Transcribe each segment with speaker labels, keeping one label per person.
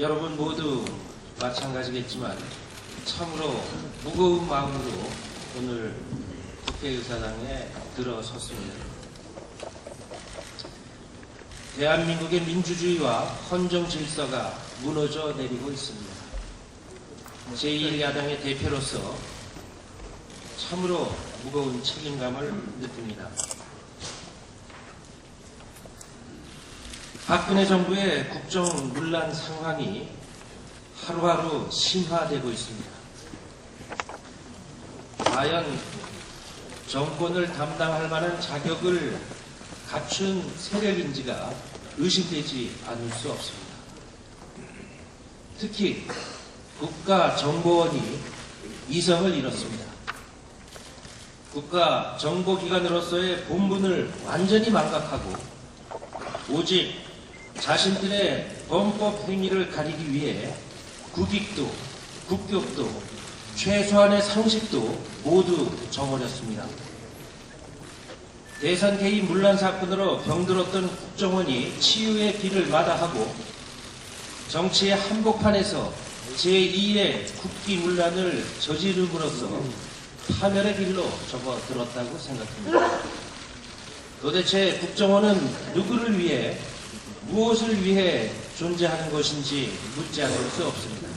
Speaker 1: 여러분 모두 마찬가지겠지만 참으로 무거운 마음으로 오늘 국회의사당에 들어섰습니다. 대한민국의 민주주의와 헌정 질서가 무너져 내리고 있습니다. 제1야당의 대표로서 참으로 무거운 책임감을 느낍니다. 박근혜 정부의 국정 문란 상황이 하루하루 심화되고 있습니다. 과연 정권을 담당할 만한 자격을 갖춘 세력인지가 의심되지 않을 수 없습니다. 특히 국가정보원이 이성을 잃었습니다. 국가정보기관으로서의 본분을 완전히 망각하고 오직 자신들의 범법 행위를 가리기 위해 국익도, 국격도, 최소한의 상식도 모두 저버렸습니다. 대선 개입 문란 사건으로 병들었던 국정원이 치유의 길을 마다하고 정치의 한복판에서 제2의 국기 문란을 저지름으로써 파멸의 길로 접어들었다고 생각합니다. 도대체 국정원은 누구를 위해 무엇을 위해 존재하는 것인지 묻지 않을 수 없습니다.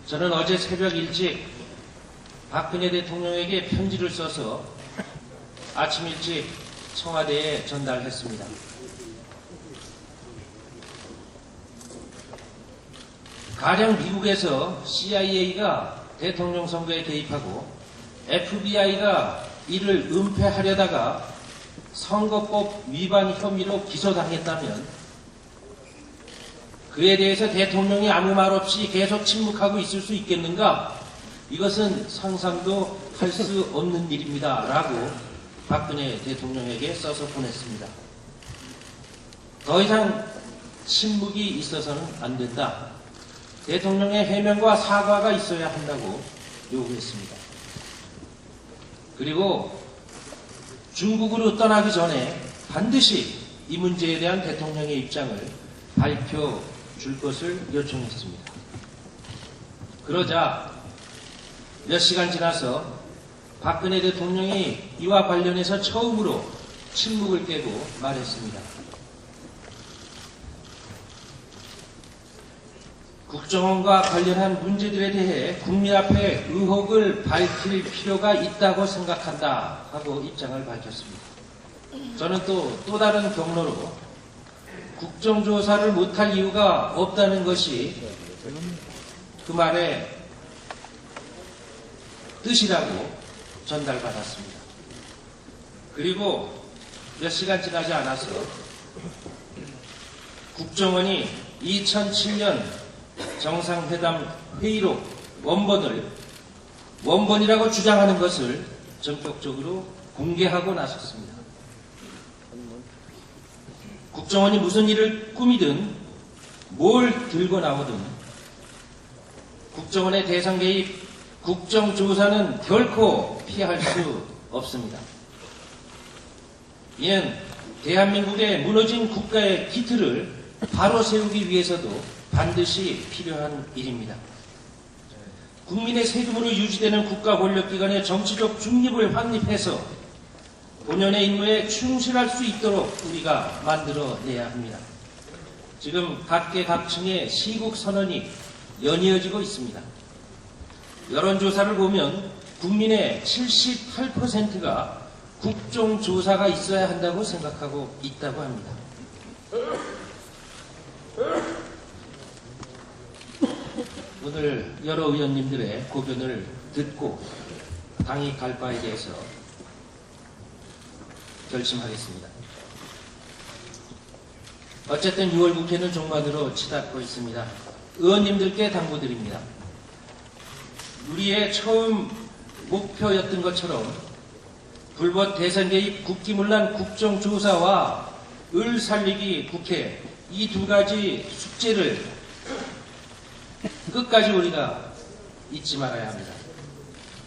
Speaker 1: 저는 어제 새벽 일찍 박근혜 대통령에게 편지를 써서 아침 일찍 청와대에 전달했습니다. 가령 미국에서 CIA가 대통령 선거에 개입하고 FBI가 이를 은폐하려다가 선거법 위반 혐의로 기소당했다면 그에 대해서 대통령이 아무 말 없이 계속 침묵하고 있을 수 있겠는가? 이것은 상상도 할 수 없는 일입니다. 라고 박근혜 대통령에게 써서 보냈습니다. 더 이상 침묵이 있어서는 안 된다. 대통령의 해명과 사과가 있어야 한다고 요구했습니다. 그리고 중국으로 떠나기 전에 반드시 이 문제에 대한 대통령의 입장을 밝혀줄 것을 요청했습니다. 그러자 몇 시간 지나서 박근혜 대통령이 이와 관련해서 처음으로 침묵을 깨고 말했습니다. 국정원과 관련한 문제들에 대해 국민 앞에 의혹을 밝힐 필요가 있다고 생각한다 하고 입장을 밝혔습니다. 저는 또 다른 경로로 국정조사를 못할 이유가 없다는 것이 그 말의 뜻이라고 전달받았습니다. 그리고 몇 시간 지나지 않아서 국정원이 2007년 정상회담 회의록 원본이라고 주장하는 것을 전격적으로 공개하고 나섰습니다. 국정원이 무슨 일을 꾸미든 뭘 들고 나오든 국정원의 대선 개입, 국정조사는 결코 피할 수 없습니다. 이는 대한민국의 무너진 국가의 기틀을 바로 세우기 위해서도 반드시 필요한 일입니다. 국민의 세금으로 유지되는 국가 권력기관의 정치적 중립을 확립해서 본연의 임무에 충실할 수 있도록 우리가 만들어내야 합니다. 지금 각계각층의 시국 선언이 연이어지고 있습니다. 여론조사를 보면 국민의 78%가 국정조사가 있어야 한다고 생각하고 있다고 합니다. 오늘 여러 의원님들의 고견을 듣고 당이 갈 바에 대해서 결심하겠습니다. 어쨌든 6월 국회는 종반으로 치닫고 있습니다. 의원님들께 당부드립니다. 우리의 처음 목표였던 것처럼 불법 대선 개입 국기문란 국정조사와 을 살리기 국회 이 두 가지 숙제를 끝까지 우리가 잊지 말아야 합니다.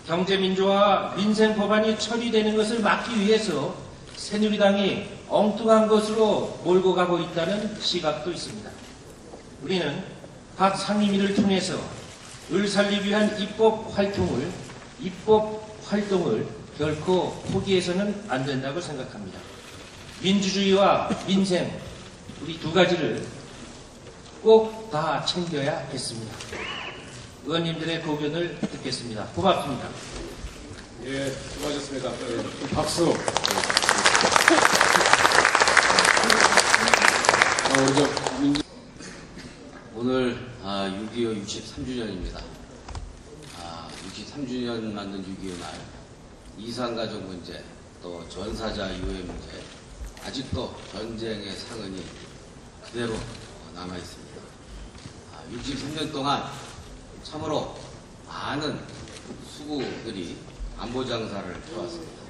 Speaker 1: 경제민주화 민생 법안이 처리되는 것을 막기 위해서 새누리당이 엉뚱한 것으로 몰고 가고 있다는 시각도 있습니다. 우리는 각 상임위를 통해서 을 살리기 위한 입법 활동을 결코 포기해서는 안 된다고 생각합니다. 민주주의와 민생, 우리 두 가지를 꼭 다 챙겨야겠습니다. 의원님들의 고견을 듣겠습니다. 고맙습니다.
Speaker 2: 예, 수고하셨습니다. 박수.
Speaker 3: 오늘 6.25 63주년입니다. 63주년 만든 6.25 날 이산가족 문제, 또 전사자 유해 문제, 아직도 전쟁의 상흔이 그대로 남아있습니다. 63년 동안 참으로 많은 수구들이 안보장사를 해왔습니다.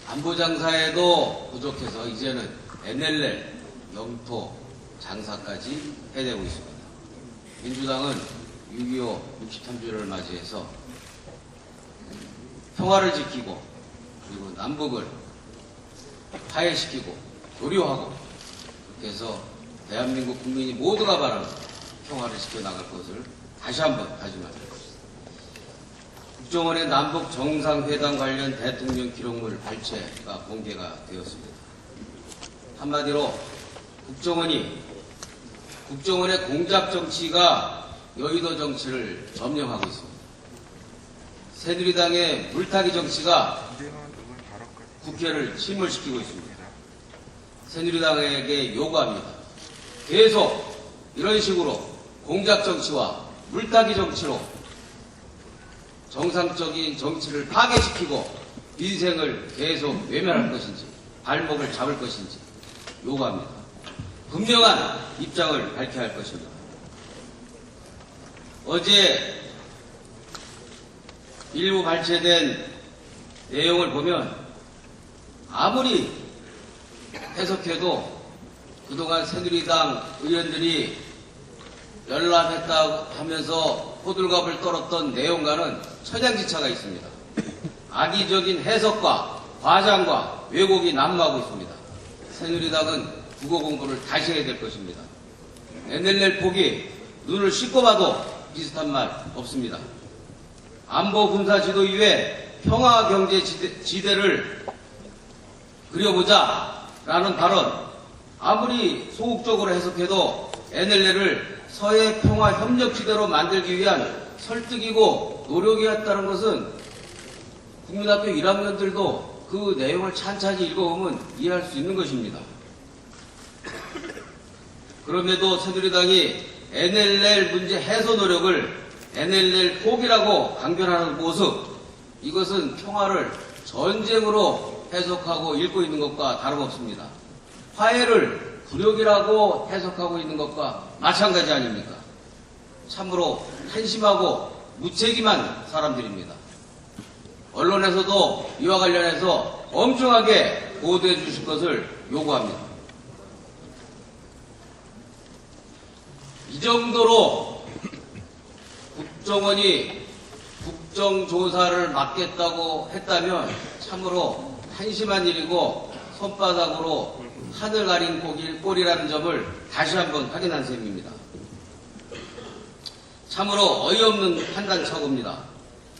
Speaker 3: 안보장사에도 부족해서 이제는 NLL, 영토 장사까지 해내고 있습니다. 민주당은 6.25 63주년을 맞이해서 평화를 지키고 그리고 남북을 화해시키고 교류하고 그렇게 해서 대한민국 국민이 모두가 바라는 평화를 지켜나갈 것을 다시 한번 다짐합니다. 국정원의 남북 정상회담 관련 대통령 기록물 발췌가 공개가 되었습니다. 한마디로 국정원의 공작 정치가 여의도 정치를 점령하고 있습니다. 새누리당의 물타기 정치가 국회를 침몰시키고 있습니다. 새누리당에게 요구합니다. 계속 이런 식으로 공작 정치와 물타기 정치로 정상적인 정치를 파괴시키고 민생을 계속 외면할 것인지 발목을 잡을 것인지 요구합니다. 분명한 입장을 밝혀야 할 것입니다. 어제 일부 발췌된 내용을 보면 아무리 해석해도 그동안 새누리당 의원들이 연락했다고 하면서 호들갑을 떨었던 내용과는 천양지차가 있습니다. 악의적인 해석과 과장과 왜곡이 난무하고 있습니다. 새누리당은 국어 공부를 다시 해야 될 것입니다. NLL 포기 눈을 씻고 봐도 비슷한 말 없습니다. 안보 군사 지도 이외 평화 경제 지대를 그려보자라는 발언, 아무리 소극적으로 해석해도 NLL을 서해 평화 협력 지대로 만들기 위한 설득이고 노력이었다는 것은 국민학교 1학년들도 그 내용을 찬찬히 읽어보면 이해할 수 있는 것입니다. 그럼에도 새누리당이 NLL 문제 해소 노력을 NLL 포기라고 강변하는 모습, 이것은 평화를 전쟁으로 해석하고 읽고 있는 것과 다름없습니다. 화해를 굴욕이라고 해석하고 있는 것과 마찬가지 아닙니까? 참으로 한심하고 무책임한 사람들입니다. 언론에서도 이와 관련해서 엄중하게 보도해 주실 것을 요구합니다. 이 정도로 국정원이 국정조사를 맡겠다고 했다면 참으로 한심한 일이고 손바닥으로 하늘 가린 꼴이라는 점을 다시 한번 확인한 셈입니다. 참으로 어이없는 판단착오입니다.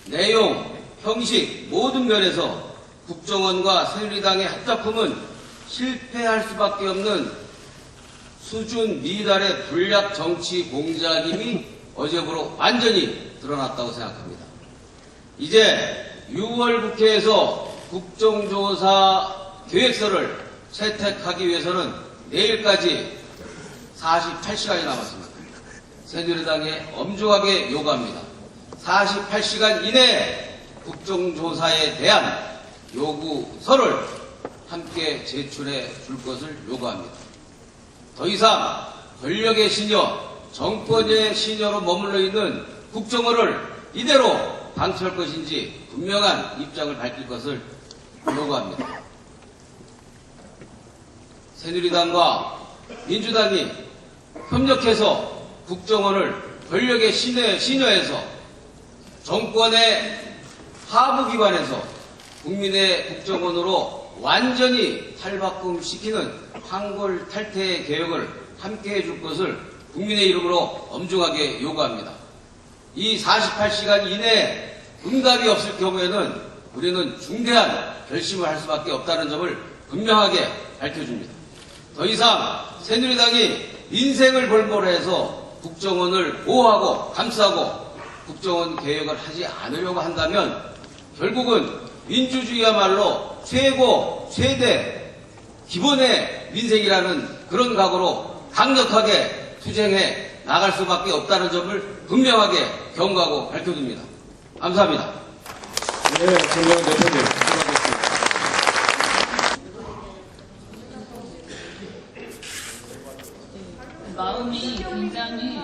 Speaker 3: 내용, 형식 모든 면에서 국정원과 새누리당의 합작품은 실패할 수밖에 없는 수준 미달의 불략 정치 공작임이 어제부로 완전히 드러났다고 생각합니다. 이제 6월 국회에서 국정조사 계획서를 채택하기 위해서는 내일까지 48시간이 남았습니다. 새누리당에 엄중하게 요구합니다. 48시간 이내에 국정조사에 대한 요구서를 함께 제출해 줄 것을 요구합니다. 더 이상 권력의 시녀, 정권의 시녀로 머물러 있는 국정원을 이대로 방치할 것인지 분명한 입장을 밝힐 것을 요구합니다. 새누리당과 민주당이 협력해서 국정원을 권력의 시녀에서 정권의 하부기관에서 국민의 국정원으로 완전히 탈바꿈시키는 황골 탈퇴 개혁을 함께 해줄 것을 국민의 이름으로 엄중하게 요구합니다. 이 48시간 이내에 응답이 없을 경우에는 우리는 중대한 결심을 할 수밖에 없다는 점을 분명하게 밝혀줍니다. 더 이상 새누리당이 민생을 볼모로해서 국정원을 보호하고 감싸고 국정원 개혁을 하지 않으려고 한다면 결국은 민주주의야말로 최고, 최대, 기본의 민생이라는 그런 각오로 강력하게 투쟁해 나갈 수밖에 없다는 점을 분명하게 경고하고 밝혀둡니다. 감사합니다.
Speaker 2: 네, 정명 대표님 수고하셨습니다.
Speaker 4: 마음이 굉장히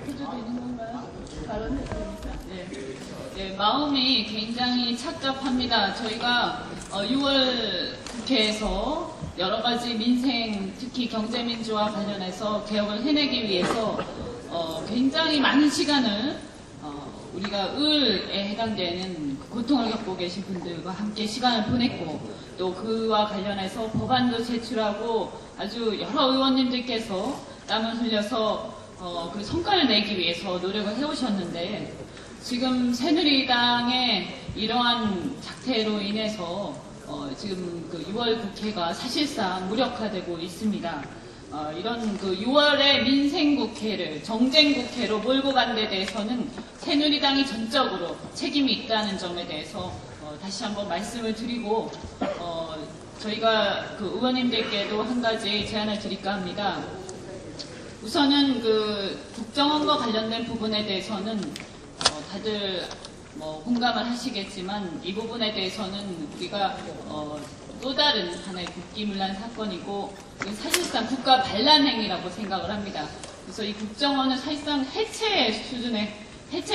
Speaker 4: 해도 되는 건가요? 발언했으니까. 네, 마음이 굉장히 착잡합니다. 저희가 6월 국회에서 여러 가지 민생, 특히 경제민주화 관련해서 개혁을 해내기 위해서 굉장히 많은 시간을 우리가 을에 해당되는 고통을 겪고 계신 분들과 함께 시간을 보냈고 또 그와 관련해서 법안도 제출하고 아주 여러 의원님들께서 땀을 흘려서 그 성과를 내기 위해서 노력을 해오셨는데 지금 새누리당의 이러한 작태로 인해서 지금 그 6월 국회가 사실상 무력화되고 있습니다. 이런 그 6월의 민생국회를 정쟁국회로 몰고 간 데 대해서는 새누리당이 전적으로 책임이 있다는 점에 대해서 다시 한번 말씀을 드리고 저희가 그 의원님들께도 한 가지 제안을 드릴까 합니다. 우선은 그 국정원과 관련된 부분에 대해서는 다들 공감을 하시겠지만 이 부분에 대해서는 우리가 또 다른 하나의 국기문란 사건이고 사실상 국가 반란 행위라고 생각을 합니다. 그래서 이 국정원은 사실상 해체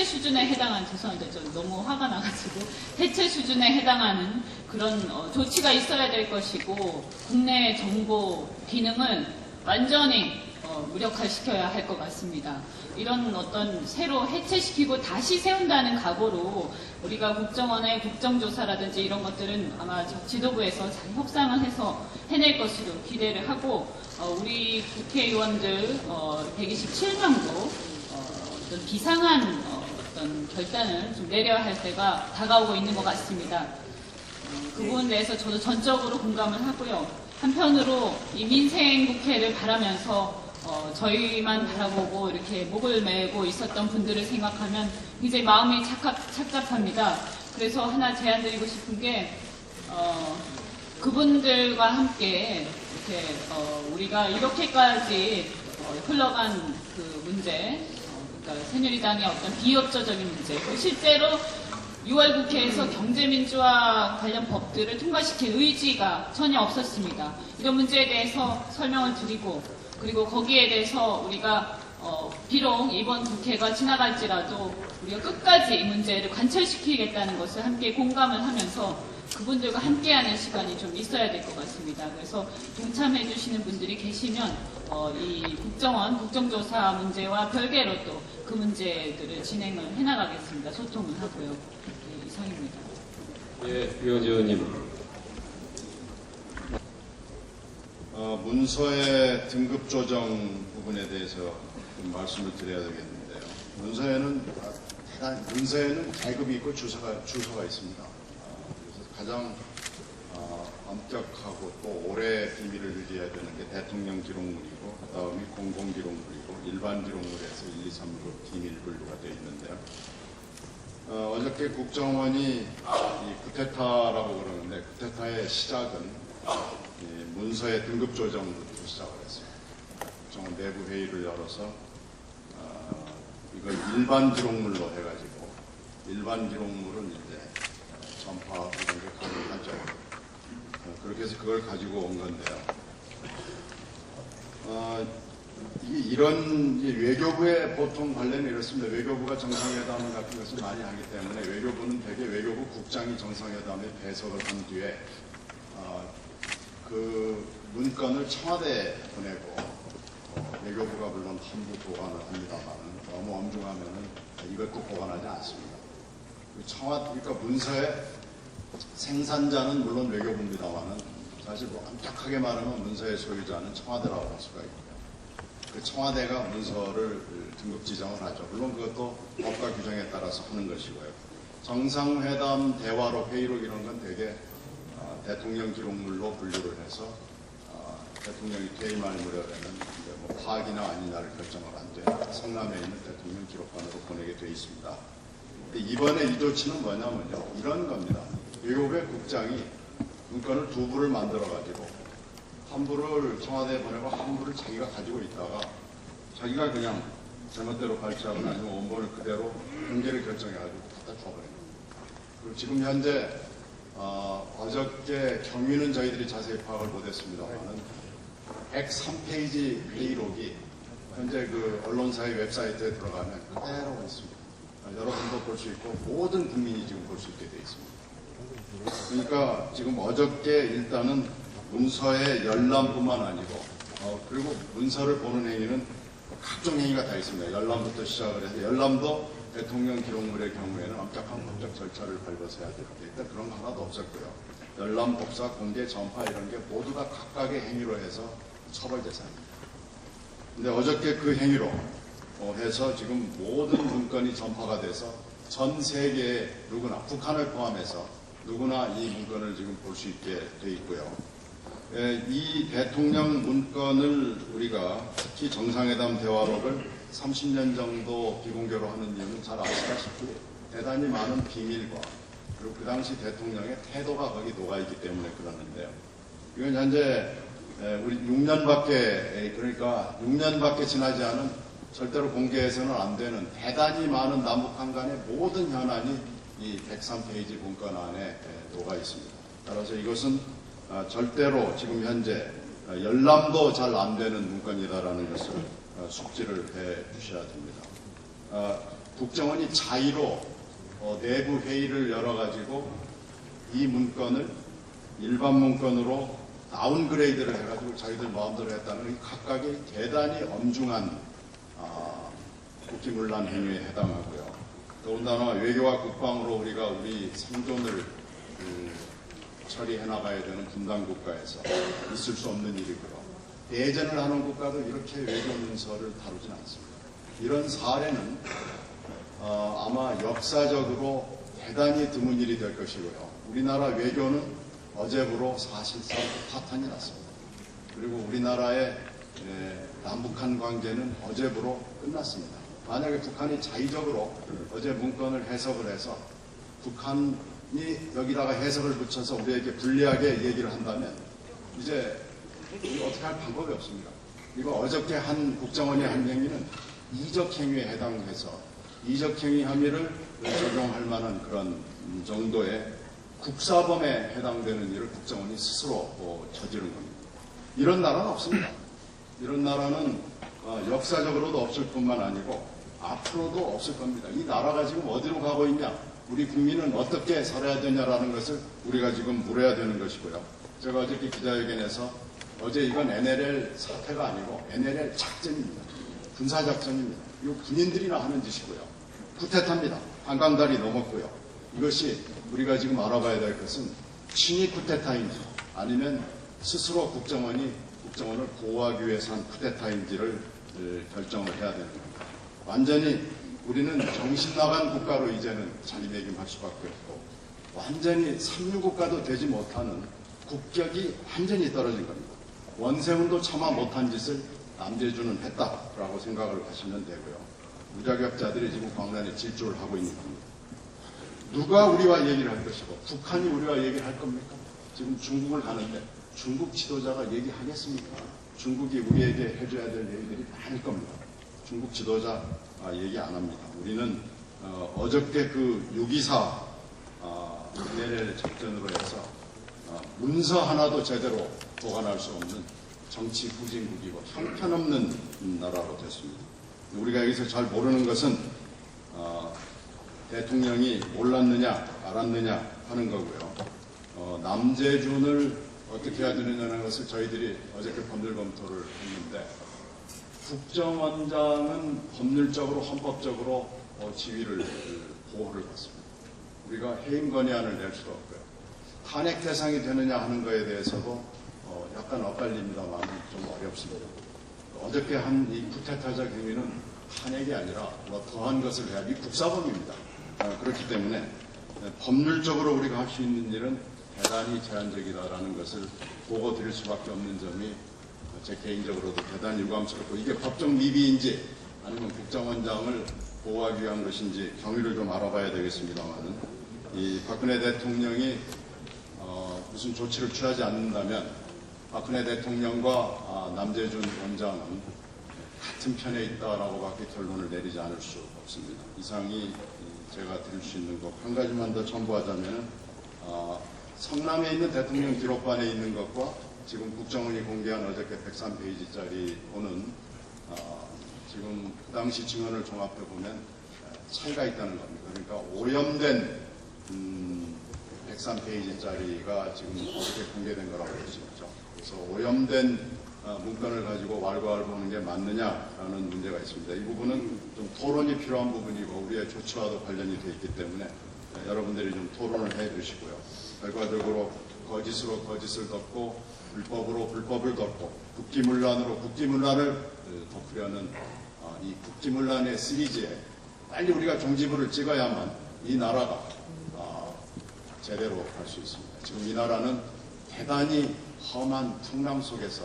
Speaker 4: 수준에 해당한 죄송한데 좀 너무 화가 나가지고 해체 수준에 해당하는 그런 조치가 있어야 될 것이고 국내 정보 기능을 완전히 무력화시켜야 할 것 같습니다. 이런 어떤 새로 해체시키고 다시 세운다는 각오로 우리가 국정원의 국정조사라든지 이런 것들은 아마 지도부에서 잘 협상을 해서 해낼 것으로 기대를 하고 우리 국회의원들 127명도 어떤 비상한 어떤 결단을 좀 내려야 할 때가 다가오고 있는 것 같습니다. 그 부분에 대해서 저도 전적으로 공감을 하고요. 한편으로 이 민생국회를 바라면서 저희만 바라보고 이렇게 목을 메고 있었던 분들을 생각하면 굉장히 마음이 착잡합니다. 그래서 하나 제안드리고 싶은 게 그분들과 함께 이렇게 우리가 이렇게까지 흘러간 그 문제, 그러니까 새누리당의 어떤 비협조적인 문제, 실제로 6월 국회에서 경제민주화 관련 법들을 통과시킬 의지가 전혀 없었습니다. 이런 문제에 대해서 설명을 드리고 그리고 거기에 대해서 우리가 비록 이번 국회가 지나갈지라도 우리가 끝까지 이 문제를 관철시키겠다는 것을 함께 공감을 하면서 그분들과 함께하는 시간이 좀 있어야 될 것 같습니다. 그래서 동참해 주시는 분들이 계시면 이 국정원 국정조사 문제와 별개로 또 그 문제들을 진행을 해나가겠습니다. 소통을 하고요. 네, 이상입니다.
Speaker 2: 예, 유영재 의원님.
Speaker 5: 문서의 등급 조정 부분에 대해서 좀 말씀을 드려야 되겠는데요. 문서에는 계급이 있고 주소가 있습니다. 그래서 가장 엄격하고 또 오래 비밀을 유지해야 되는 게 대통령 기록물이고 그 다음이 공공기록물이고 일반 기록물에서 1, 2, 3로 비밀 분류가 되어 있는데요. 어저께 국정원이 이 쿠데타라고 그러는데 쿠데타의 시작은 문서의 등급 조정부터 시작을 했습니다. 국정원 내부 회의를 열어서 이걸 일반 기록물로 해가지고 일반 기록물은 이제 전파 이런 게 가능하죠. 그렇게 해서 그걸 가지고 온 건데요. 이런 외교부의 보통 관례는 이렇습니다. 외교부가 정상회담 같은 것을 많이 하기 때문에 외교부는 대개 외교부 국장이 정상회담에 배석을 한 뒤에 그 문건을 청와대에 보내고 외교부가 물론 함부 보관을 합니다만 너무 엄중하면은 이것도 보관하지 않습니다. 그러니까 문서의 생산자는 물론 외교부입니다만은 사실 뭐 엄격하게 말하면 문서의 소유자는 청와대라고 할 수가 있고요. 그 청와대가 문서를 등급 지정을 하죠. 물론 그것도 법과 규정에 따라서 하는 것이고요. 정상회담, 대화록, 회의록 이런 건 대개 대통령 기록물로 분류를 해서 대통령이 퇴임할 무렵에는 뭐 파기나 아니냐를 결정을 한 뒤에 성남에 있는 대통령 기록관으로 보내게 되어 있습니다. 근데 이번에 이 조치는 뭐냐면요. 이런 겁니다. 외교부의 국장이 문건을 두 부를 만들어가지고 한 부를 청와대에 보내고 한 부를 자기가 가지고 있다가 자기가 그냥 제멋대로 발췌하고 아니면 원본을 그대로 공개를 결정해가지고 갖다 줘버린 겁니다. 그리고 지금 현재 어저께 경위는 저희들이 자세히 파악을 못했습니다만은 103페이지 회의록이 현재 그 언론사의 웹사이트에 들어가면 그대로 있습니다. 여러분도 볼 수 있고 모든 국민이 지금 볼 수 있게 되어 있습니다. 그러니까 지금 어저께 일단은 문서의 열람뿐만 아니고 그리고 문서를 보는 행위는 각종 행위가 다 있습니다. 열람부터 시작을 해서 열람도 대통령 기록물의 경우에는 엄격한 법적 절차를 밟아서 해야 되는데 일단 그런 거 하나도 없었고요. 열람, 복사, 공개, 전파 이런 게 모두 다 각각의 행위로 해서 처벌 대상입니다. 근데 어저께 그 행위로 해서 지금 모든 문건이 전파가 돼서 전 세계에 누구나 북한을 포함해서 누구나 이 문건을 지금 볼 수 있게 돼 있고요. 이 대통령 문건을 우리가 특히 정상회담 대화록을 30년 정도 비공개로 하는 이유는 잘 아시다시피 대단히 많은 비밀과 그리고 그 당시 대통령의 태도가 거기 녹아있기 때문에 그러는데요. 이건 현재 우리 6년밖에 그러니까 6년밖에 지나지 않은 절대로 공개해서는 안 되는 대단히 많은 남북한 간의 모든 현안이 이 103페이지 문건 안에 녹아 있습니다. 따라서 이것은 절대로 지금 현재 열람도 잘 안 되는 문건이다라는 것을 숙지를 해 주셔야 됩니다. 국정원이 자의로 내부 회의를 열어가지고 이 문건을 일반 문건으로 다운그레이드를 해가지고 자기들 마음대로 했다는 각각의 대단히 엄중한 국기문란 행위에 해당하고요. 더군다나 외교와 국방으로 우리가 우리 생존을 처리해 나가야 되는 분단 국가에서 있을 수 없는 일이고요. 대전을 하는 국가도 이렇게 외교 문서를 다루진 않습니다. 이런 사례는 아마 역사적으로 대단히 드문 일이 될 것이고요. 우리나라 외교는 어제부로 사실상 파탄이 났습니다. 그리고 우리나라의 남북한 관계는 어제부로 끝났습니다. 만약에 북한이 자의적으로 어제 문건을 해석을 해서 북한이 여기다가 해석을 붙여서 우리에게 불리하게 얘기를 한다면 이제 우리 어떻게 할 방법이 없습니다. 이거 어저께 한 국정원이 한 행위는 이적 행위에 해당해서 이적 행위 혐의를 적용할 만한 그런 정도의 국사범에 해당되는 일을 국정원이 스스로 저지른 겁니다. 이런 나라는 없습니다. 이런 나라는 역사적으로도 없을 뿐만 아니고 앞으로도 없을 겁니다. 이 나라가 지금 어디로 가고 있냐, 우리 국민은 어떻게 살아야 되냐라는 것을 우리가 지금 물어야 되는 것이고요. 제가 어저께 기자회견에서 어제 이건 NLL 사태가 아니고 NLL 작전입니다. 군사작전입니다. 이거 군인들이나 하는 짓이고요. 쿠데타입니다. 한강다리 넘었고요. 이것이 우리가 지금 알아봐야 될 것은 친위 쿠데타인지 아니면 스스로 국정원을 보호하기 위해서 한 쿠데타인지를 결정을 해야 되는 겁니다. 완전히 우리는 정신 나간 국가로 이제는 자리매김할 수밖에 없고 완전히 삼류국가도 되지 못하는 국격이 완전히 떨어진 겁니다. 원세훈도 차마 못한 짓을 남재준은 했다라고 생각을 하시면 되고요. 무자격자들이 지금 광란에 질주를 하고 있는 겁니다. 누가 우리와 얘기를 할 것이고 북한이 우리와 얘기를 할 겁니까? 지금 중국을 가는데 중국 지도자가 얘기하겠습니까? 중국이 우리에게 해줘야 될 얘기들이 많을 겁니다. 중국 지도자 얘기 안 합니다. 우리는 어저께 그 6.24 NLL 작전으로 해서 문서 하나도 제대로 보관할 수 없는 정치 후진국이고 형편없는 나라로 됐습니다. 우리가 여기서 잘 모르는 것은 대통령이 몰랐느냐 알았느냐 하는 거고요. 남재준을 어떻게 해야 되느냐는 것을 저희들이 어저께 검토를 했는데 국정원장은 법률적으로 헌법적으로 지위를 보호를 받습니다. 우리가 해임 건의안을 낼 수도 없고요. 탄핵 대상이 되느냐 하는 거에 대해서도 약간 엇갈립니다만 좀 어렵습니다. 어저께 한 이 쿠데타적 행위는 탄핵이 아니라 더한 것을 해야 이 국사범입니다. 그렇기 때문에 법률적으로 우리가 할 수 있는 일은 대단히 제한적이다라는 것을 보고 드릴 수밖에 없는 점이 제 개인적으로도 대단히 유감스럽고, 이게 법적 미비인지 아니면 국정원장을 보호하기 위한 것인지 경위를 좀 알아봐야 되겠습니다만, 이 박근혜 대통령이 무슨 조치를 취하지 않는다면 박근혜 대통령과 남재준 원장은 같은 편에 있다라고밖에 결론을 내리지 않을 수 없습니다. 이상이 제가 드릴 수 있는 것. 한 가지만 더 첨부하자면, 성남에 있는 대통령 기록관에 있는 것과 지금 국정원이 공개한 어저께 103페이지짜리 보는 지금 그 당시 증언을 종합해 보면 차이가 있다는 겁니다. 그러니까 오염된 103페이지짜리가 지금 어저께 공개된 거라고 볼 수 있죠. 그래서 오염된 문건을 가지고 왈가왈 보는 게 맞느냐라는 문제가 있습니다. 이 부분은 좀 토론이 필요한 부분이고 우리의 조치와도 관련이 되어 있기 때문에 여러분들이 좀 토론을 해 주시고요. 결과적으로 거짓으로 거짓을 덮고 불법으로 불법을 덮고 국기문란으로 국기문란을 덮으려는 이 국기문란의 시리즈에 빨리 우리가 종지부를 찍어야만 이 나라가 제대로 할 수 있습니다. 지금 이 나라는 대단히 험한 풍랑 속에서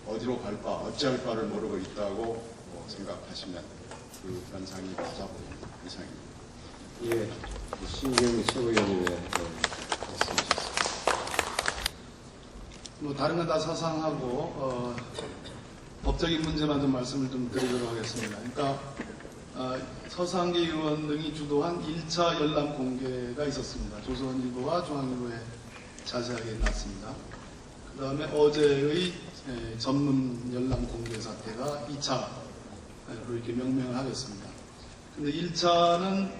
Speaker 5: 어디로 갈 바, 어찌할 바를 모르고 있다고 생각하시면 그 현상이 맞아 보입니다. 이상입니다.
Speaker 2: 예, 신경희 최고위원님의 말씀이셨습니다.
Speaker 6: 뭐 다른 건 다 사상하고 법적인 문제만 좀 말씀을 좀 드리도록 하겠습니다. 그러니까 서상기 의원 등이 주도한 1차 열람 공개가 있었습니다. 조선일보와 중앙일보에 자세하게 났습니다. 그 다음에 어제의 전문 열람 공개 사태가 2차로 이렇게 명명을 하겠습니다. 근데 1차는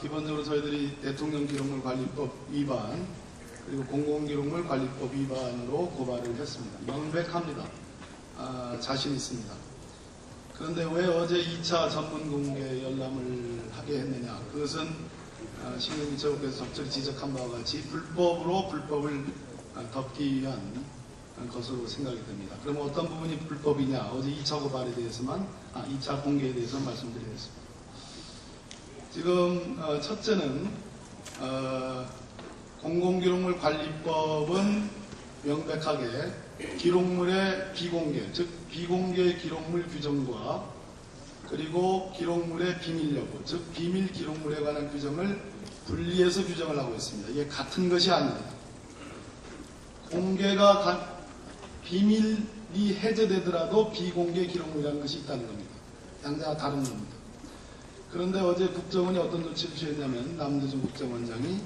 Speaker 6: 기본적으로 저희들이 대통령 기록물 관리법 위반 그리고 공공기록물 관리법 위반으로 고발을 했습니다. 명백합니다. 자신 있습니다. 그런데 왜 어제 2차 전문 공개 열람을 하게 했느냐? 그것은 신경미 최고께서 적절히 지적한 바와 같이 불법으로 불법을 덮기 위한 것으로 생각이 됩니다. 그럼 어떤 부분이 불법이냐? 어제 2차 고발에 대해서만, 2차 공개에 대해서 말씀드리겠습니다. 지금 첫째는 공공기록물 관리법은 명백하게 기록물의 비공개, 즉 비공개 기록물 규정과 그리고 기록물의 비밀 여부, 즉 비밀 기록물에 관한 규정을 분리해서 규정을 하고 있습니다. 이게 같은 것이 아닙니다. 공개가 비밀이 해제되더라도 비공개 기록물이라는 것이 있다는 겁니다. 양자가 다른 겁니다. 그런데 어제 국정원이 어떤 조치를 취했냐면 남재준 국정원장이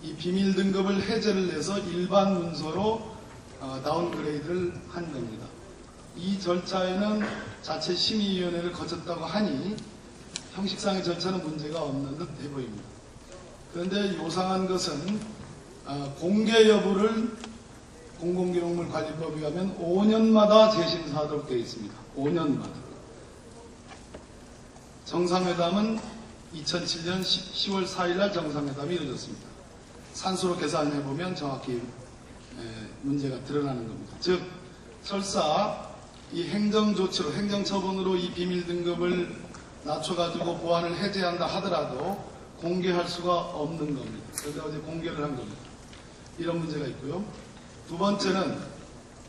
Speaker 6: 이 비밀 등급을 해제를 해서 일반 문서로 다운그레이드를 한 겁니다. 이 절차에는 자체 심의위원회를 거쳤다고 하니 형식상의 절차는 문제가 없는 듯 해 보입니다. 그런데 요상한 것은 공개 여부를 공공기록물 관리법에 가면 5년마다 재심사하도록 되어 있습니다. 5년마다. 정상회담은 2007년 10월 4일 날 정상회담이 이루어졌습니다. 산수로 계산해보면 정확히 문제가 드러나는 겁니다. 즉 설사 이 행정조치로 행정처분으로 이 비밀 등급을 낮춰가지고 보안을 해제한다 하더라도 공개할 수가 없는 겁니다. 그런데 어제 공개를 한 겁니다. 이런 문제가 있고요. 두 번째는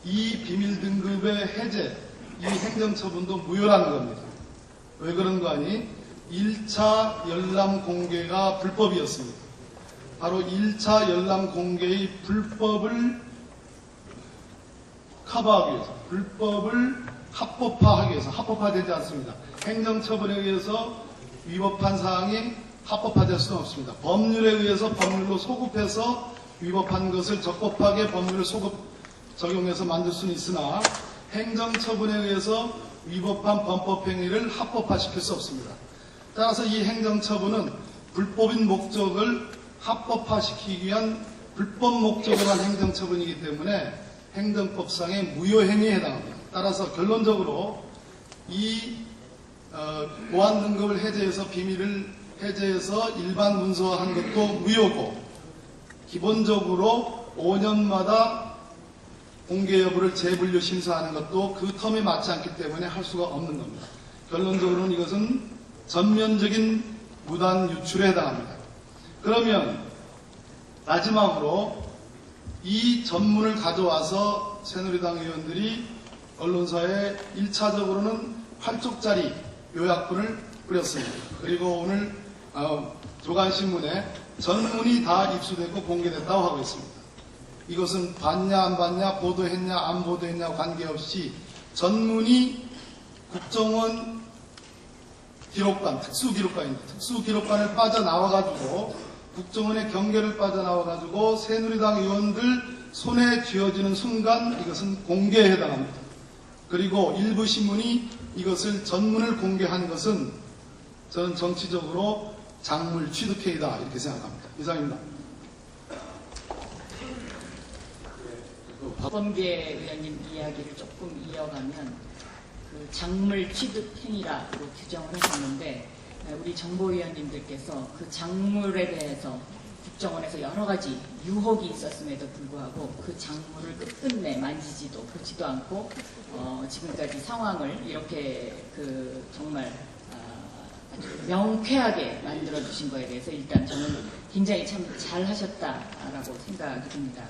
Speaker 6: 이 비밀 등급의 해제, 이 행정처분도 무효라는 겁니다. 왜 그런 거 아니? 1차 열람 공개가 불법이었습니다. 바로 1차 열람 공개의 불법을 커버하기 위해서, 불법을 합법화하기 위해서, 합법화되지 않습니다. 행정처분에 의해서 위법한 사항이 합법화될 수는 없습니다. 법률에 의해서 법률로 소급해서 위법한 것을 적법하게 법률을 적용해서 만들 수는 있으나 행정처분에 의해서 위법한 범법행위를 합법화시킬 수 없습니다. 따라서 이 행정처분은 불법인 목적을 합법화시키기 위한 불법 목적을 한 행정처분이기 때문에 행정법상의 무효행위에 해당합니다. 따라서 결론적으로 이 보안 등급을 해제해서 비밀을 해제해서 일반 문서화한 것도 무효고 기본적으로 5년마다 공개 여부를 재분류 심사하는 것도 그 텀에 맞지 않기 때문에 할 수가 없는 겁니다. 결론적으로는 이것은 전면적인 무단 유출에 해당합니다. 그러면 마지막으로 이 전문을 가져와서 새누리당 의원들이 언론사에 1차적으로는 8쪽짜리 요약본을 뿌렸습니다. 그리고 오늘 조간신문에 전문이 다 입수됐고 공개됐다고 하고 있습니다. 이것은 봤냐 안 봤냐 보도했냐 안 보도했냐 관계없이 전문이 국정원 기록관, 특수기록관입니다. 특수기록관을 빠져나와가지고 국정원의 경계를 빠져나와가지고 새누리당 의원들 손에 쥐어지는 순간 이것은 공개에 해당합니다. 그리고 일부 신문이 이것을 전문을 공개한 것은 저는 정치적으로 작물 취득행위다 이렇게 생각합니다. 이상입니다.
Speaker 4: 범계 의원님 이야기를 조금 이어가면 그 작물 취득 행위라고 규정을 하셨는데 우리 정보위원님들께서 그 작물에 대해서 국정원에서 여러 가지 유혹이 있었음에도 불구하고 그 작물을 끝끝내 만지지도 보지도 않고 지금까지 상황을 이렇게 그 정말 아주 명쾌하게 만들어 주신 거에 대해서 일단 저는 굉장히 참 잘하셨다라고 생각이 듭니다.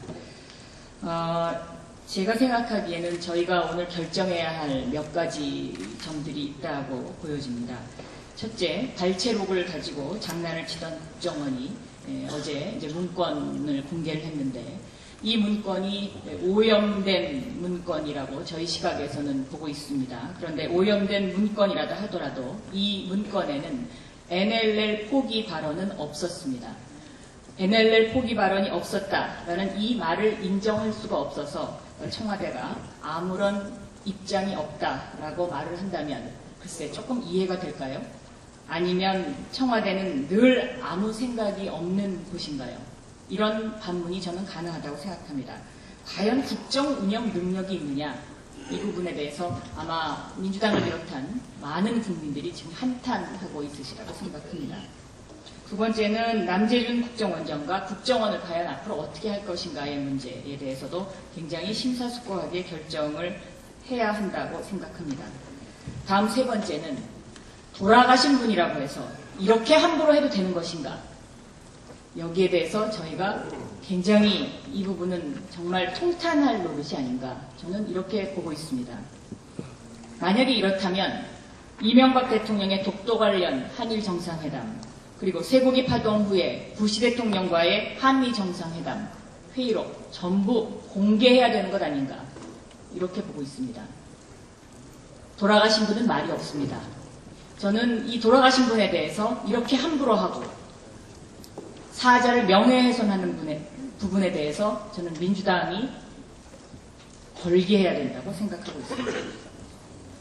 Speaker 4: 제가 생각하기에는 저희가 오늘 결정해야 할 몇 가지 점들이 있다고 보여집니다. 첫째, 발췌록을 가지고 장난을 치던 국정원이 어제 이제 문건을 공개를 했는데 이 문건이 오염된 문건이라고 저희 시각에서는 보고 있습니다. 그런데 오염된 문건이라도 하더라도 이 문건에는 NLL 포기 발언은 없었습니다. NLL 포기 발언이 없었다라는 이 말을 인정할 수가 없어서 청와대가 아무런 입장이 없다라고 말을 한다면 글쎄 조금 이해가 될까요? 아니면 청와대는 늘 아무 생각이 없는 곳인가요? 이런 반문이 저는 가능하다고 생각합니다. 과연 국정 운영 능력이 있느냐? 이 부분에 대해서 아마 민주당을 비롯한 많은 국민들이 지금 한탄하고 있으시라고 생각합니다. 두 번째는 남재준 국정원장과 국정원을 과연 앞으로 어떻게 할 것인가의 문제에 대해서도 굉장히 심사숙고하게 결정을 해야 한다고 생각합니다. 다음 세 번째는 돌아가신 분이라고 해서 이렇게 함부로 해도 되는 것인가? 여기에 대해서 저희가 굉장히 이 부분은 정말 통탄할 노릇이 아닌가 저는 이렇게 보고 있습니다. 만약에 이렇다면 이명박 대통령의 독도 관련 한일 정상회담 그리고 쇠고기 파동 후에 부시 대통령과의 한미 정상회담 회의록 전부 공개해야 되는 것 아닌가 이렇게 보고 있습니다. 돌아가신 분은 말이 없습니다. 저는 이 돌아가신 분에 대해서 이렇게 함부로 하고 사자를 명예훼손하는 부분에 대해서 저는 민주당이 걸게해야 된다고 생각하고 있습니다.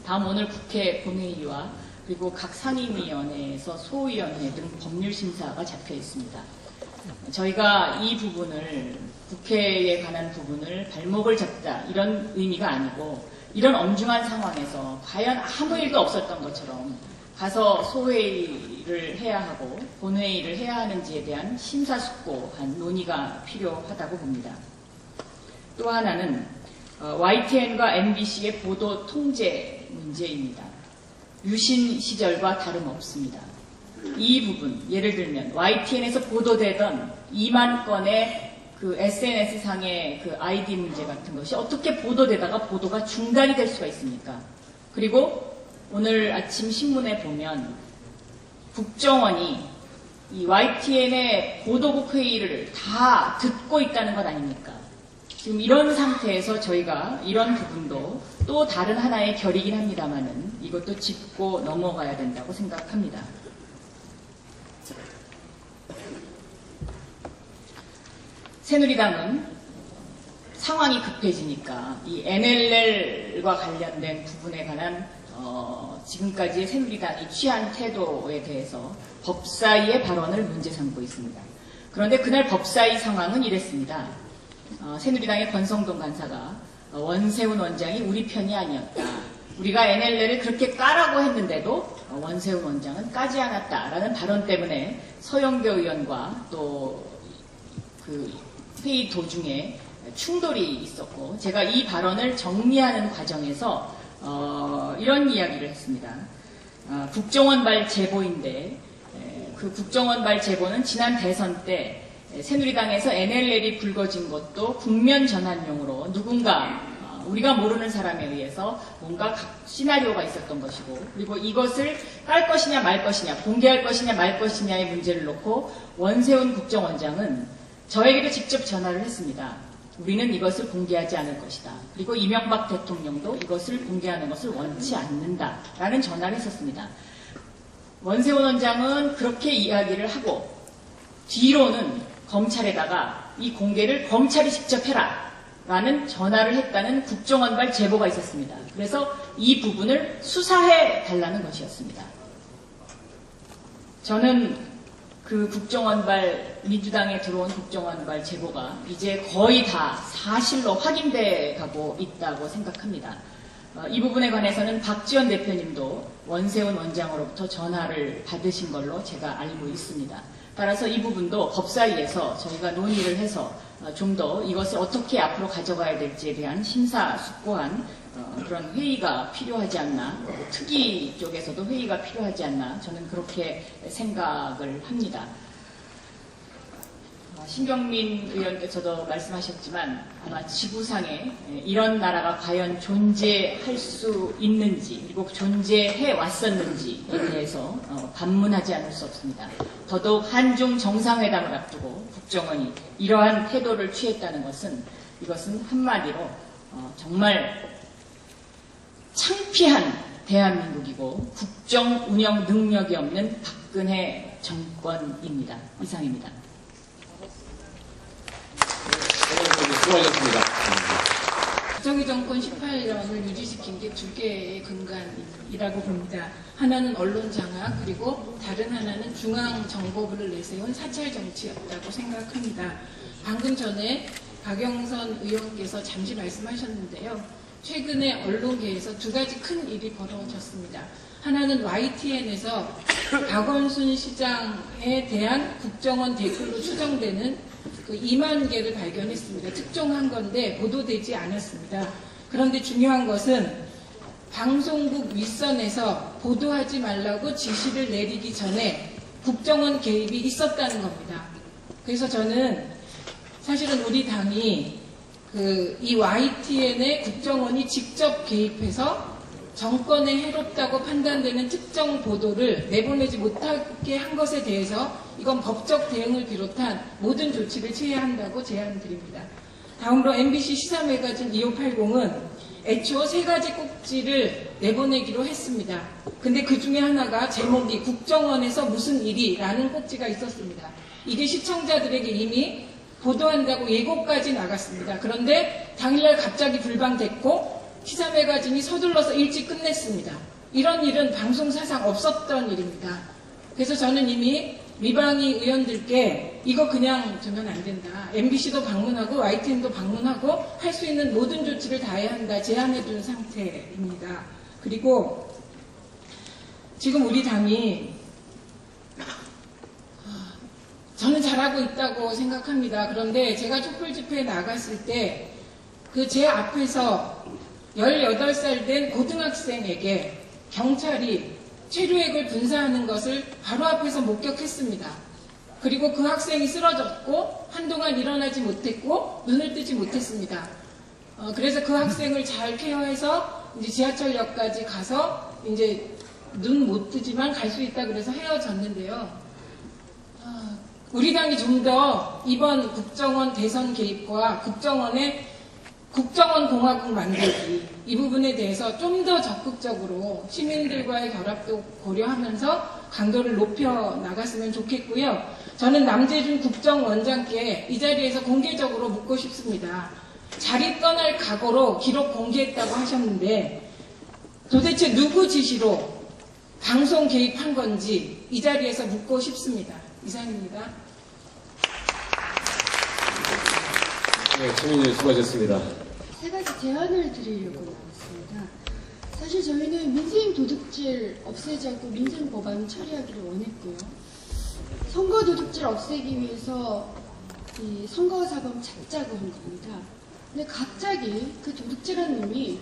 Speaker 4: 다음 오늘 국회 본회의와 그리고 각 상임위원회에서 소위원회 등 법률심사가 잡혀 있습니다. 저희가 이 부분을 국회에 관한 부분을 발목을 잡자 이런 의미가 아니고 이런 엄중한 상황에서 과연 아무 일도 없었던 것처럼 가서 소회의를 해야 하고 본회의를 해야 하는지에 대한 심사숙고한 논의가 필요하다고 봅니다. 또 하나는 YTN과 MBC의 보도 통제 문제입니다. 유신 시절과 다름없습니다. 이 부분, 예를 들면 YTN에서 보도되던 2만 건의 그 SNS상의 그 아이디 문제 같은 것이 어떻게 보도되다가 보도가 중단이 될 수가 있습니까? 그리고 오늘 아침 신문에 보면 국정원이 이 YTN의 보도국 회의를 다 듣고 있다는 것 아닙니까? 지금 이런 상태에서 저희가 이런 부분도 또 다른 하나의 결이긴 합니다만은 이것도 짚고 넘어가야 된다고 생각합니다. 새누리당은 상황이 급해지니까 이 NLL과 관련된 부분에 관한 지금까지의 새누리당이 취한 태도에 대해서 법사위의 발언을 문제 삼고 있습니다. 그런데 그날 법사위 상황은 이랬습니다. 새누리당의 권성동 간사가 원세훈 원장이 우리 편이 아니었다. 우리가 NLL을 그렇게 까라고 했는데도 원세훈 원장은 까지 않았다라는 발언 때문에 서영교 의원과 또 그 회의 도중에 충돌이 있었고, 제가 이 발언을 정리하는 과정에서 이런 이야기를 했습니다. 국정원발 제보인데, 그 국정원발 제보는 지난 대선 때 새누리당에서 NLL이 불거진 것도 국면 전환용으로 누군가 우리가 모르는 사람에 의해서 뭔가 시나리오가 있었던 것이고, 그리고 이것을 깔 것이냐 말 것이냐, 공개할 것이냐 말 것이냐의 문제를 놓고 원세훈 국정원장은 저에게도 직접 전화를 했습니다. 우리는 이것을 공개하지 않을 것이다. 그리고 이명박 대통령도 이것을 공개하는 것을 원치 않는다라는 전화를 했었습니다. 원세훈 원장은 그렇게 이야기를 하고 뒤로는 검찰에다가 이 공개를 검찰이 직접 해라 라는 전화를 했다는 국정원발 제보가 있었습니다. 그래서 이 부분을 수사해 달라는 것이었습니다. 저는 그 국정원발, 민주당에 들어온 국정원발 제보가 이제 거의 다 사실로 확인돼 가고 있다고 생각합니다. 이 부분에 관해서는 박지원 대표님도 원세훈 원장으로부터 전화를 받으신 걸로 제가 알고 있습니다. 따라서 이 부분도 법사위에서 저희가 논의를 해서 좀 더 이것을 어떻게 앞으로 가져가야 될지에 대한 심사숙고한 그런 회의가 필요하지 않나, 특위 쪽에서도 회의가 필요하지 않나, 저는 그렇게 생각을 합니다. 신경민 의원께서도 말씀하셨지만 아마 지구상에 이런 나라가 과연 존재할 수 있는지, 그리고 존재해 왔었는지에 대해서 반문하지 않을 수 없습니다. 더더욱 한중 정상회담을 앞두고 국정원이 이러한 태도를 취했다는 것은, 이것은 한마디로 정말 창피한 대한민국이고 국정 운영 능력이 없는 박근혜 정권입니다. 이상입니다.
Speaker 2: 수고하셨습니다.
Speaker 7: 박정희 정권 18년을 유지시킨 게 두 개의 근간이라고 봅니다. 하나는 언론 장악, 그리고 다른 하나는 중앙정보부를 내세운 사찰 정치였다고 생각합니다. 방금 전에 박영선 의원께서 잠시 말씀하셨는데요. 최근에 언론계에서 두 가지 큰 일이 벌어졌습니다. 하나는 YTN에서 박원순 시장에 대한 국정원 댓글로 추정되는 그 2만 개를 발견했습니다. 특종한 건데 보도되지 않았습니다. 그런데 중요한 것은 방송국 윗선에서 보도하지 말라고 지시를 내리기 전에 국정원 개입이 있었다는 겁니다. 그래서 저는 사실은 우리 당이 이 YTN에 국정원이 직접 개입해서 정권에 해롭다고 판단되는 특정 보도를 내보내지 못하게 한 것에 대해서 이건 법적 대응을 비롯한 모든 조치를 취해야 한다고 제안드립니다. 다음으로 MBC 시사매거진 2580은 애초 3가지 꼭지를 내보내기로 했습니다. 근데 그 중에 하나가 제목이 국정원에서 무슨 일이라는 꼭지가 있었습니다. 이게 시청자들에게 이미 보도한다고 예고까지 나갔습니다. 그런데 당일날 갑자기 불방됐고 시사매거진이 서둘러서 일찍 끝냈습니다. 이런 일은 방송사상 없었던 일입니다. 그래서 저는 이미 미방위 의원들께 이거 그냥 두면 안 된다. MBC도 방문하고 YTN도 방문하고 할 수 있는 모든 조치를 다해야 한다. 제안해 둔 상태입니다. 그리고 지금 우리 당이 저는 잘하고 있다고 생각합니다. 그런데 제가 촛불 집회에 나갔을 때 그 제 앞에서 18살 된 고등학생에게 경찰이 체류액을 분사하는 것을 바로 앞에서 목격했습니다. 그리고 그 학생이 쓰러졌고 한동안 일어나지 못했고 눈을 뜨지 못했습니다. 그래서 그 학생을 잘 케어해서 이제 지하철역까지 가서 이제 눈 못 뜨지만 갈 수 있다 그래서 헤어졌는데요. 우리 당이 좀 더 이번 국정원 대선 개입과 국정원 공화국 만들기 이 부분에 대해서 좀 더 적극적으로 시민들과의 결합도 고려하면서 강도를 높여 나갔으면 좋겠고요. 저는 남재준 국정원장께 이 자리에서 공개적으로 묻고 싶습니다. 자리 떠날 각오로 기록 공개했다고 하셨는데 도대체 누구 지시로 방송 개입한 건지 이 자리에서 묻고 싶습니다. 이상입니다.
Speaker 2: 네, 최민희 수고하셨습니다.
Speaker 8: 세 가지 제안을 드리려고 나왔습니다. 사실 저희는 민생 도둑질 없애자고 민생 법안 처리하기를 원했고요. 선거 도둑질 없애기 위해서 이 선거사범 잡자고 한 겁니다. 근데 갑자기 그 도둑질한 놈이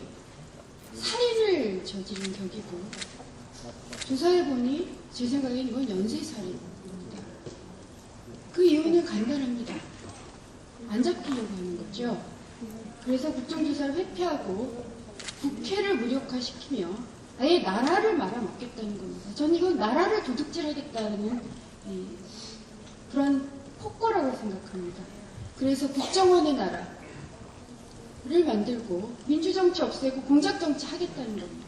Speaker 8: 살인을 저지른 격이고 조사해보니 제 생각엔 이건 연쇄살인입니다. 그 이유는 간단합니다. 안 잡히려고 하는 거죠. 그래서 국정조사를 회피하고 국회를 무력화시키며 아예 나라를 말아먹겠다는 겁니다. 저는 이건 나라를 도둑질하겠다는 그런 폭거라고 생각합니다. 그래서 국정원의 나라를 만들고 민주정치 없애고 공작정치 하겠다는 겁니다.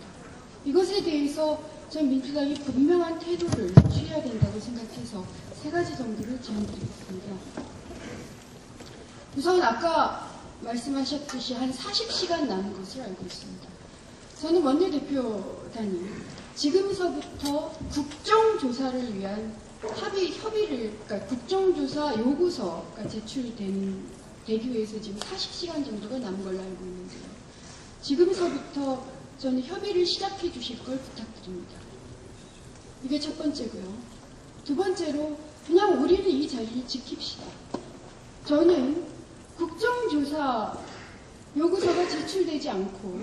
Speaker 8: 이것에 대해서 전 민주당이 분명한 태도를 취해야 된다고 생각해서 3가지 정도를 제안드리겠습니다. 우선 아까 말씀하셨듯이 한 40시간 남은 것을 알고 있습니다. 저는 원내대표단이 지금서부터 국정조사를 위한 그러니까 국정조사 요구서가 제출되기 위해서 지금 40시간 정도가 남은 걸로 알고 있는데요. 지금서부터 저는 협의를 시작해 주실 걸 부탁드립니다. 이게 첫 번째고요. 두 번째로 그냥 우리는 이 자리를 지킵시다. 저는 국정조사 요구서가 제출되지 않고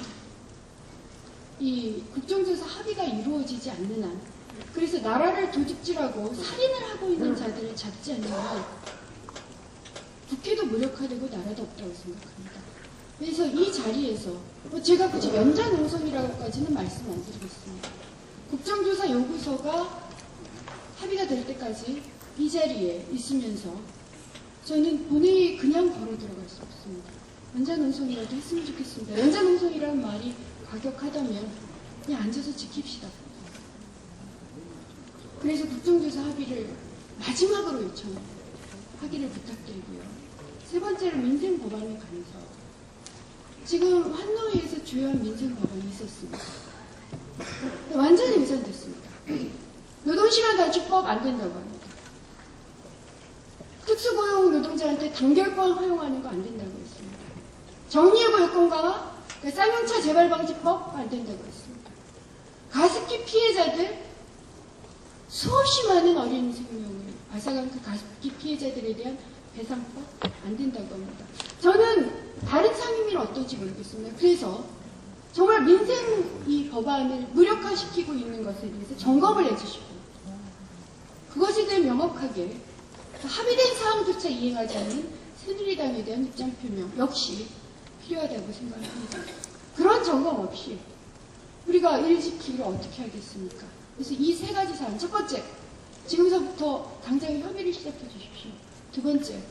Speaker 8: 이 국정조사 합의가 이루어지지 않는 한, 그래서 나라를 도둑질하고 살인을 하고 있는 자들을 잡지 않는 한 국회도 무력화되고 나라도 없다고 생각합니다. 그래서 이 자리에서 제가 굳이 연장농성이라고까지는 말씀 안 드리겠습니다. 국정조사 요구서가 합의가 될 때까지 이 자리에 있으면서 저는 본회의에 그냥 걸어 들어갈 수 없습니다. 연장농성이라도 했으면 좋겠습니다. 연장농성이라는 말이 과격하다면 그냥 앉아서 지킵시다. 그래서 국정조사 합의를 마지막으로 요청하기를 부탁드리고요. 세 번째로 민생 법안에 관해서 지금 환노위에서 주요한 민생 법안이 있었습니다. 완전히 무산됐습니다. 노동시간 단축법 안 된다고 합니다. 특수고용 노동자한테 단결권 허용하는 거 안 된다고 했습니다. 정리해고 여건 강화, 쌍용차 재발방지법 안 된다고 했습니다. 가습기 피해자들 수없이 많은 어린 생명을 앗아간 그 가습기 피해자들에 대한 배상법 안 된다고 합니다. 저는 다른 상임위는 어떨지 모르겠습니다. 그래서 정말 민생 이 법안을 무력화시키고 있는 것에 대해서 점검을 해주시고 그것에 대해 명확하게 합의된 사항조차 이행하지 않는 새누리당에 대한 입장 표명 역시 필요하다고 생각합니다. 그런 점검 없이 우리가 일 지키기를 어떻게 하겠습니까? 그래서 이 3가지 사안, 첫 번째, 지금서부터 당장 협의를 시작해 주십시오. 두 번째,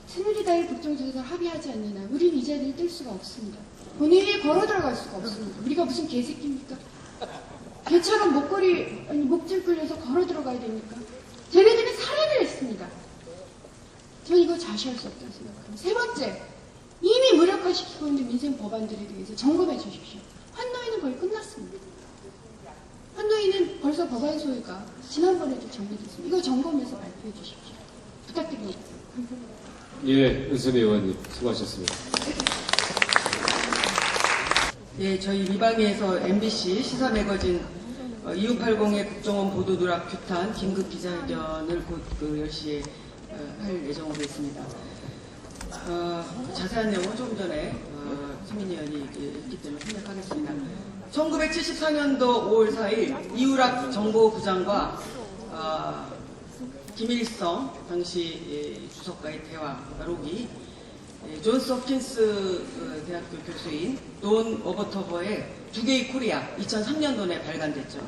Speaker 8: 새누리당의 국정조사를 합의하지 않는 한 우리는 이 자리를 뜰 수가 없습니다. 본회의에 걸어 들어갈 수가 없습니다. 우리가 무슨 개새끼입니까? 개처럼 목줄 끌려서 걸어 들어가야 됩니까? 쟤네들은 살인을 했습니다. 저는 이거 자시할 수 없다고 생각합니다. 세 번째, 이미 무력화시키고 있는 민생 법안들에 대해서 점검해 주십시오. 환노위는 거의 끝났습니다. 환노위는 벌써 법안 소위가 지난번에도 정리됐습니다. 이거 점검해서 발표해 주십시오. 부탁드립니다.
Speaker 2: 예, 은수미 의원님 수고하셨습니다.
Speaker 9: 예, 저희 미방위에서 MBC 시사 매거진 2580의 국정원 보도 누락 규탄 긴급 기자회견을 곧 10시에 할 예정으로 있습니다. 자세한 내용은 조금 전에 수민 의원이 했기 때문에 생략하겠습니다. 1974년도 5월 4일 이우락 정보부장과 김일성 당시 주석과의 대화록이 존스 홉킨스 대학교 교수인 돈 오버터버의 두게이 코리아 2003년도에 발간됐죠.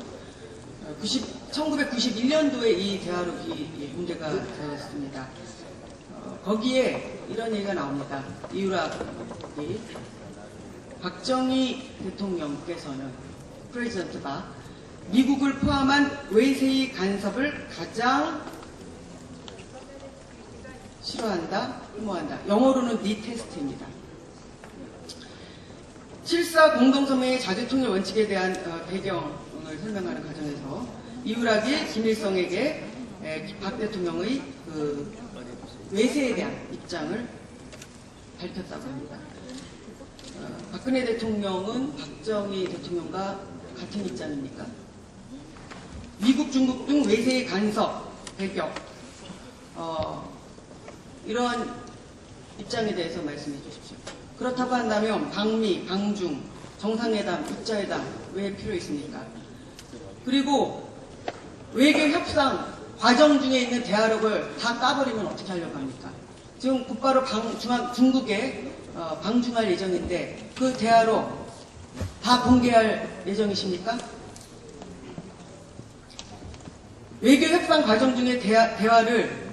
Speaker 9: 1991년도에 이 대화록이 문제가 되었습니다. 거기에 이런 얘기가 나옵니다. 이우락이 박정희 대통령께서는 프레지던트가 미국을 포함한 외세의 간섭을 가장 싫어한다, 혐오한다. 영어로는 니 테스트입니다. 7.4 공동성명의 자주통일 원칙에 대한 배경을 설명하는 과정에서 이우락이 김일성에게 박 대통령의 외세에 대한 입장을 밝혔다고 합니다. 박근혜 대통령은 박정희 대통령과 같은 입장입니까? 미국, 중국 등 외세의 간섭, 배격, 이러한 입장에 대해서 말씀해 주십시오. 그렇다고 한다면 방미, 방중, 정상회담, 육자회담 왜 필요 있습니까? 그리고 외교 협상 과정 중에 있는 대화록을 다 까버리면 어떻게 하려고 합니까? 지금 곧바로 중국에 방중할 예정인데 그 대화록 다 공개할 예정이십니까? 외교 협상 과정 중에 대화를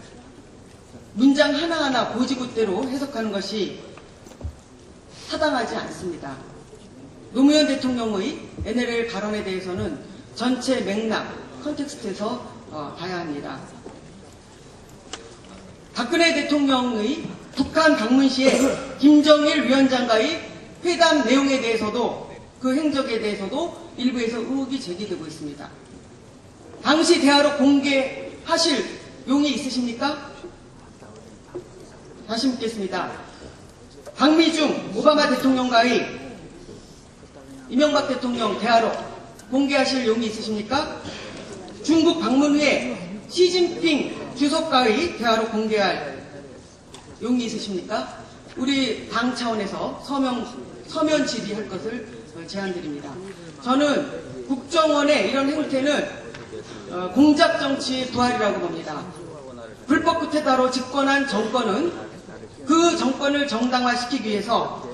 Speaker 9: 문장 하나하나 고지고대로 해석하는 것이 타당하지 않습니다. 노무현 대통령의 NLL 발언에 대해서는 전체 맥락, 컨텍스트에서 봐야 합니다. 박근혜 대통령의 북한 방문 시에 김정일 위원장과의 회담 내용에 대해서도 그 행적에 대해서도 일부에서 의혹이 제기되고 있습니다. 당시 대화록 공개하실 용이 있으십니까? 다시 묻겠습니다. 방미 중 오바마 대통령과의 이명박 대통령 대화록 공개하실 용이 있으십니까? 중국 방문 후에 시진핑 주석과의 대화록 공개할 용이 있으십니까? 우리 당 차원에서 서면 질의할 것을 제안드립니다. 저는 국정원의 이런 행태는 공작정치의 부활이라고 봅니다. 불법 쿠데타로 집권한 정권은 그 정권을 정당화시키기 위해서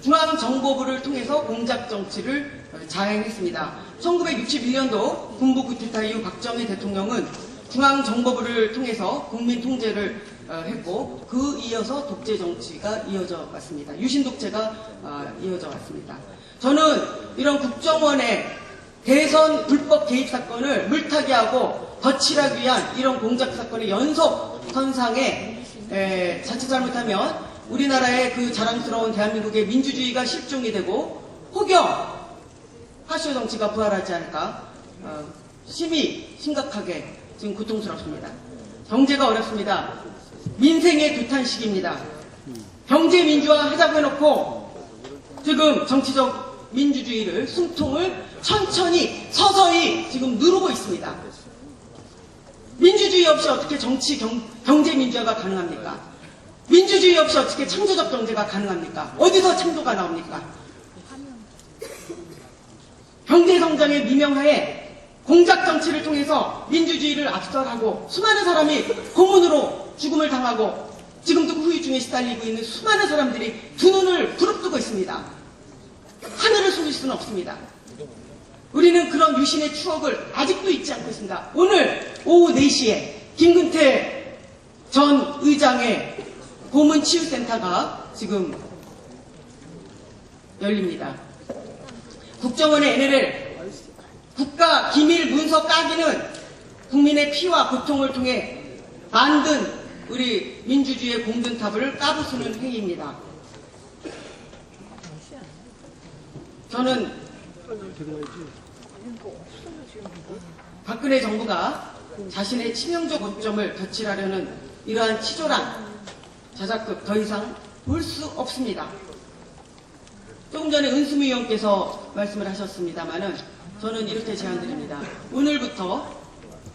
Speaker 9: 중앙정보부를 통해서 공작정치를 자행했습니다. 1961년도 군부 쿠데타 이후 박정희 대통령은 중앙정보부를 통해서 국민 통제를 했고 그 이어서 독재 정치가 이어져 왔습니다. 유신 독재가 이어져 왔습니다. 저는 이런 국정원의 대선 불법 개입 사건을 물타기하고 덧칠하기 위한 이런 공작 사건의 연속 선상에 자칫 잘못하면 우리나라의 그 자랑스러운 대한민국의 민주주의가 실종이 되고 혹여 파쇼 정치가 부활하지 않을까 심히 심각하게 지금 고통스럽습니다. 경제가 어렵습니다. 민생의 두탄식입니다. 경제 민주화 하자고 해놓고 지금 정치적 민주주의를 숨통을 천천히 서서히 지금 누르고 있습니다. 민주주의 없이 어떻게 경제 민주화가 가능합니까? 민주주의 없이 어떻게 창조적 경제가 가능합니까? 어디서 창조가 나옵니까? 경제성장의 미명하에 공작정치를 통해서 민주주의를 압살하고 수많은 사람이 고문으로 죽음을 당하고 지금도 후유증에 시달리고 있는 수많은 사람들이 두 눈을 부릅뜨고 있습니다. 하늘을 숨길 수는 없습니다. 우리는 그런 유신의 추억을 아직도 잊지 않고 있습니다. 오늘 오후 4시에 김근태 전 의장의 고문치유센터가 지금 열립니다. 국정원의 NLL 국가 기밀 문서 까기는 국민의 피와 고통을 통해 만든 우리 민주주의의 공든탑을 까부수는 행위입니다. 저는 박근혜 정부가 자신의 치명적 오점을 덧칠하려는 이러한 치졸한 자작극 더 이상 볼 수 없습니다. 조금 전에 은수미 의원께서 말씀을 하셨습니다마는 저는 이렇게 제안드립니다. 오늘부터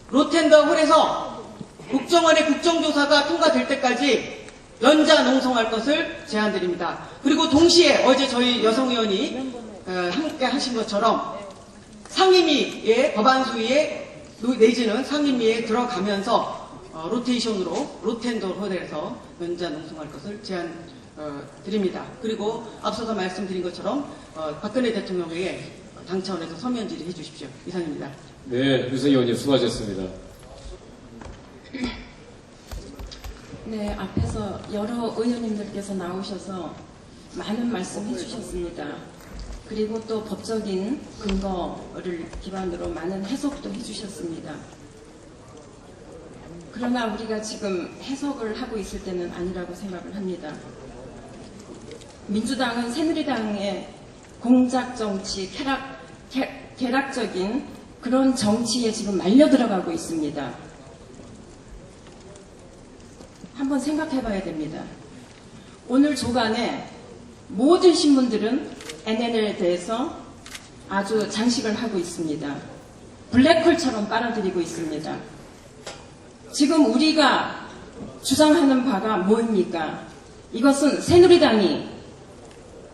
Speaker 9: 로텐더 홀에서 국정원의 국정조사가 통과될 때까지 연자 농성할 것을 제안드립니다. 그리고 동시에 어제 저희 여성 의원이 함께 하신 것처럼 상임위의 법안 소위에 내지는 상임위에 들어가면서 로테이션으로 로텐더 홀에서 연자 농성할 것을 제안드립니다. 그리고 앞서서 말씀드린 것처럼 박근혜 대통령에게 당 차원에서 서면 질의해 주십시오. 이상입니다.
Speaker 2: 네, 유승희 의원님 수고하셨습니다.
Speaker 10: 네, 앞에서 여러 의원님들께서 나오셔서 많은 말씀 해주셨습니다. 그리고 또 법적인 근거를 기반으로 많은 해석도 해주셨습니다. 그러나 우리가 지금 해석을 하고 있을 때는 아니라고 생각을 합니다. 민주당은 새누리당의 공작정치, 쾌락적인 그런 정치에 지금 말려 들어가고 있습니다. 한번 생각해 봐야 됩니다. 오늘 조간에 모든 신문들은 NLL에 대해서 아주 장식을 하고 있습니다. 블랙홀처럼 빨아들이고 있습니다. 지금 우리가 주장하는 바가 뭐입니까? 이것은 새누리당이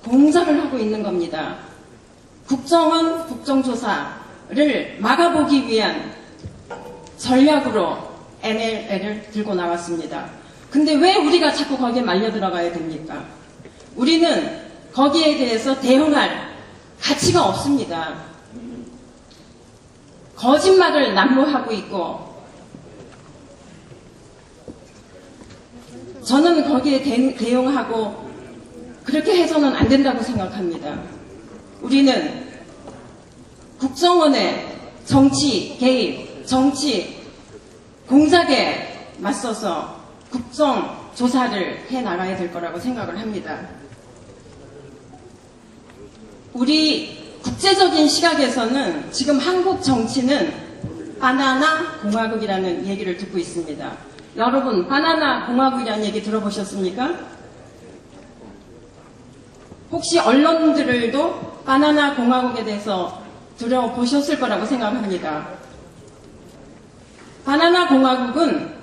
Speaker 10: 공작을 하고 있는 겁니다. 국정원 국정조사를 막아보기 위한 전략으로 NLL을 들고 나왔습니다. 근데 왜 우리가 자꾸 거기에 말려 들어가야 됩니까? 우리는 거기에 대해서 대응할 가치가 없습니다. 거짓말을 난무하고 있고, 저는 거기에 대응하고 그렇게 해서는 안 된다고 생각합니다. 우리는 국정원의 정치 개입, 정치 공작에 맞서서 국정조사를 해나가야 될 거라고 생각을 합니다. 우리 국제적인 시각에서는 지금 한국 정치는 바나나 공화국이라는 얘기를 듣고 있습니다. 여러분, 바나나 공화국이라는 얘기 들어보셨습니까? 혹시 언론들도 바나나 공화국에 대해서 들어보셨을 거라고 생각합니다. 바나나 공화국은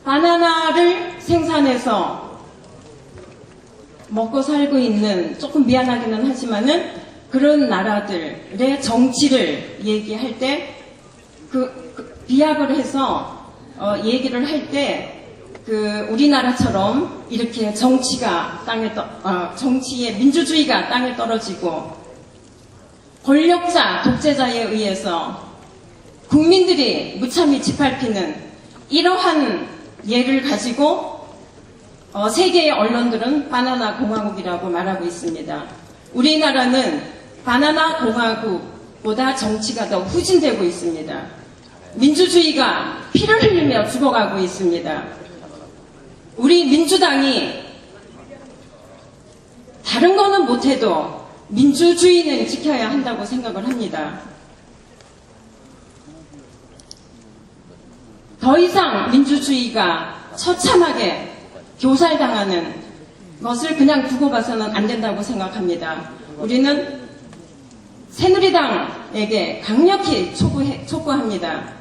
Speaker 10: 바나나를 생산해서 먹고 살고 있는, 조금 미안하기는 하지만은 그런 나라들의 정치를 얘기할 때 비약을 해서 얘기를 할 때 우리나라처럼 이렇게 정치의 민주주의가 땅에 떨어지고 권력자, 독재자에 의해서 국민들이 무참히 짓밟히는 이러한 예를 가지고 세계의 언론들은 바나나 공화국이라고 말하고 있습니다. 우리나라는 바나나 공화국보다 정치가 더 후진되고 있습니다. 민주주의가 피를 흘리며 죽어가고 있습니다. 우리 민주당이 다른 거는 못해도 민주주의는 지켜야 한다고 생각을 합니다. 더 이상 민주주의가 처참하게 교살당하는 것을 그냥 두고 봐서는 안 된다고 생각합니다. 우리는 새누리당에게 강력히 촉구합니다.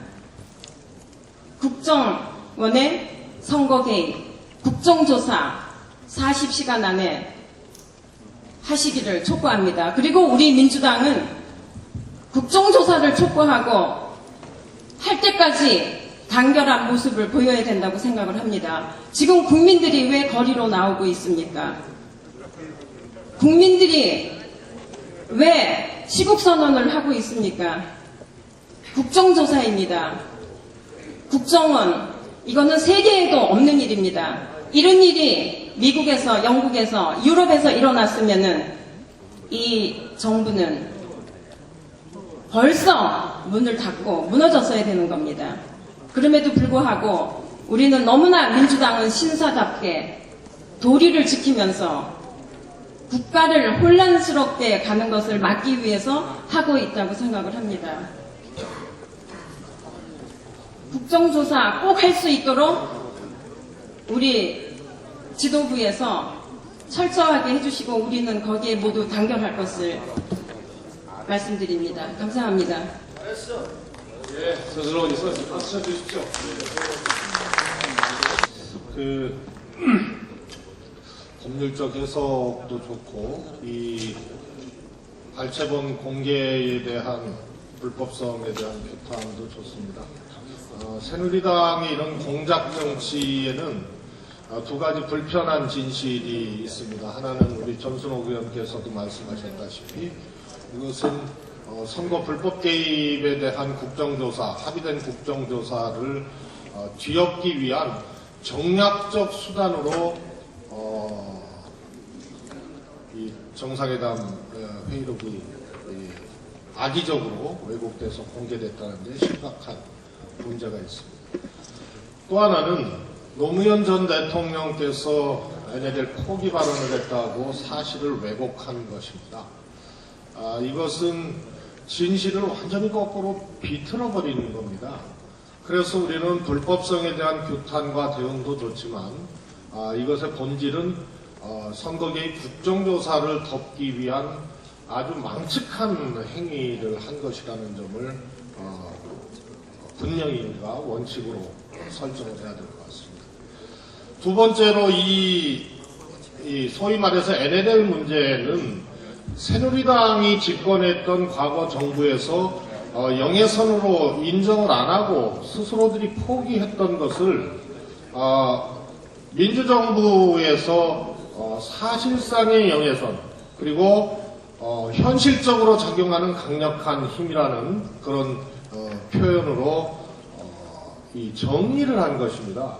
Speaker 10: 국정원의 선거 개입, 국정조사 40시간 안에 하시기를 촉구합니다. 그리고 우리 민주당은 국정조사를 촉구하고 할 때까지 단결한 모습을 보여야 된다고 생각을 합니다. 지금 국민들이 왜 거리로 나오고 있습니까? 국민들이 왜 시국선언을 하고 있습니까? 국정조사입니다. 국정원, 이거는 세계에도 없는 일입니다. 이런 일이 미국에서, 영국에서, 유럽에서 일어났으면은 이 정부는 벌써 문을 닫고 무너졌어야 되는 겁니다. 그럼에도 불구하고 우리는 너무나 민주당은 신사답게 도리를 지키면서 국가를 혼란스럽게 가는 것을 막기 위해서 하고 있다고 생각을 합니다. 국정조사 꼭 할 수 있도록 우리 지도부에서 철저하게 해주시고 우리는 거기에 모두 단결할 것을 말씀드립니다. 감사합니다.
Speaker 2: 예, 서슬로 박수 쳐주십시오.
Speaker 11: 법률적 해석도 좋고 이 발췌본 공개에 대한 불법성에 대한 규탄도 좋습니다. 새누리당이 이런 공작 정치에는 두 가지 불편한 진실이 있습니다. 하나는 우리 전순옥 의원께서도 말씀하셨다시피 이것은 선거 불법 개입에 대한 국정조사, 합의된 국정조사를 뒤엎기 위한 정략적 수단으로 이 정상회담 회의록이 악의적으로 왜곡돼서 공개됐다는 데 심각한 문제가 있습니다. 또 하나는 노무현 전 대통령께서 NLL 포기 발언을 했다고 사실을 왜곡한 것입니다. 이것은 진실을 완전히 거꾸로 비틀어버리는 겁니다. 그래서 우리는 불법성에 대한 규탄과 대응도 좋지만 이것의 본질은 선거 개입 국정조사를 덮기 위한 아주 망측한 행위를 한 것이라는 점을 분명히 우리가 원칙으로 설정을 해야 될 것 같습니다. 두 번째로 이 소위 말해서 NLL 문제는 새누리당이 집권했던 과거 정부에서 영예선으로 인정을 안 하고 스스로들이 포기했던 것을 민주정부에서 사실상의 영예선 그리고 현실적으로 작용하는 강력한 힘이라는 그런 표현으로 이 정리를 한 것입니다.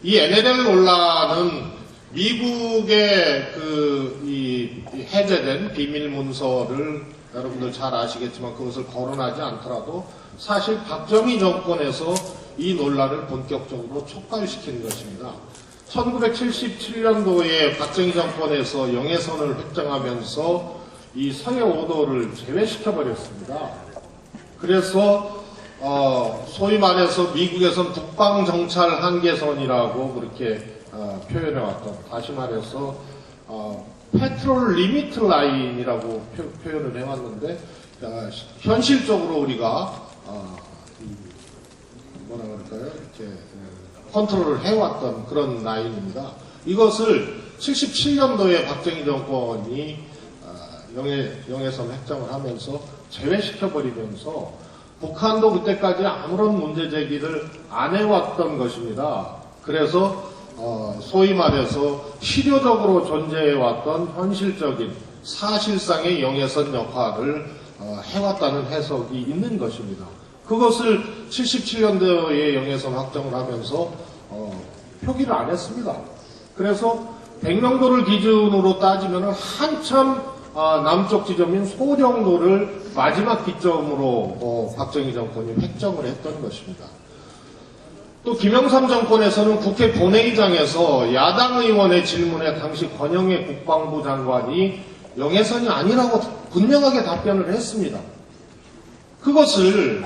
Speaker 11: 이 NLL 논란은 미국의 이 해제된 비밀 문서를 여러분들 잘 아시겠지만 그것을 거론하지 않더라도 사실 박정희 정권에서 이 논란을 본격적으로 촉발시킨 것입니다. 1977년도에 박정희 정권에서 영해선을 획정하면서 이 서해 5도를 제외시켜버렸습니다. 그래서 소위 말해서 미국에선 북방정찰 한계선이라고 그렇게 표현해왔던, 다시 말해서 페트롤 리미트 라인이라고 표현을 해왔는데 현실적으로 우리가 뭐라 그럴까요? 이렇게 컨트롤을 해왔던 그런 라인입니다. 이것을 77년도에 박정희 정권이 영해선 획정을 하면서 제외시켜버리면서 북한도 그때까지 아무런 문제 제기를 안 해왔던 것입니다. 그래서 소위 말해서 실효적으로 존재해왔던 현실적인 사실상의 영해선 역할을 해왔다는 해석이 있는 것입니다. 그것을 77년도에 영해선 확정을 하면서 표기를 안 했습니다. 그래서 백령도를 기준으로 따지면 한참 남쪽 지점인 소령도를 마지막 기점으로 박정희 정권이 획정을 했던 것입니다. 또 김영삼 정권에서는 국회 본회의장에서 야당 의원의 질문에 당시 권영애 국방부 장관이 영해선이 아니라고 분명하게 답변을 했습니다. 그것을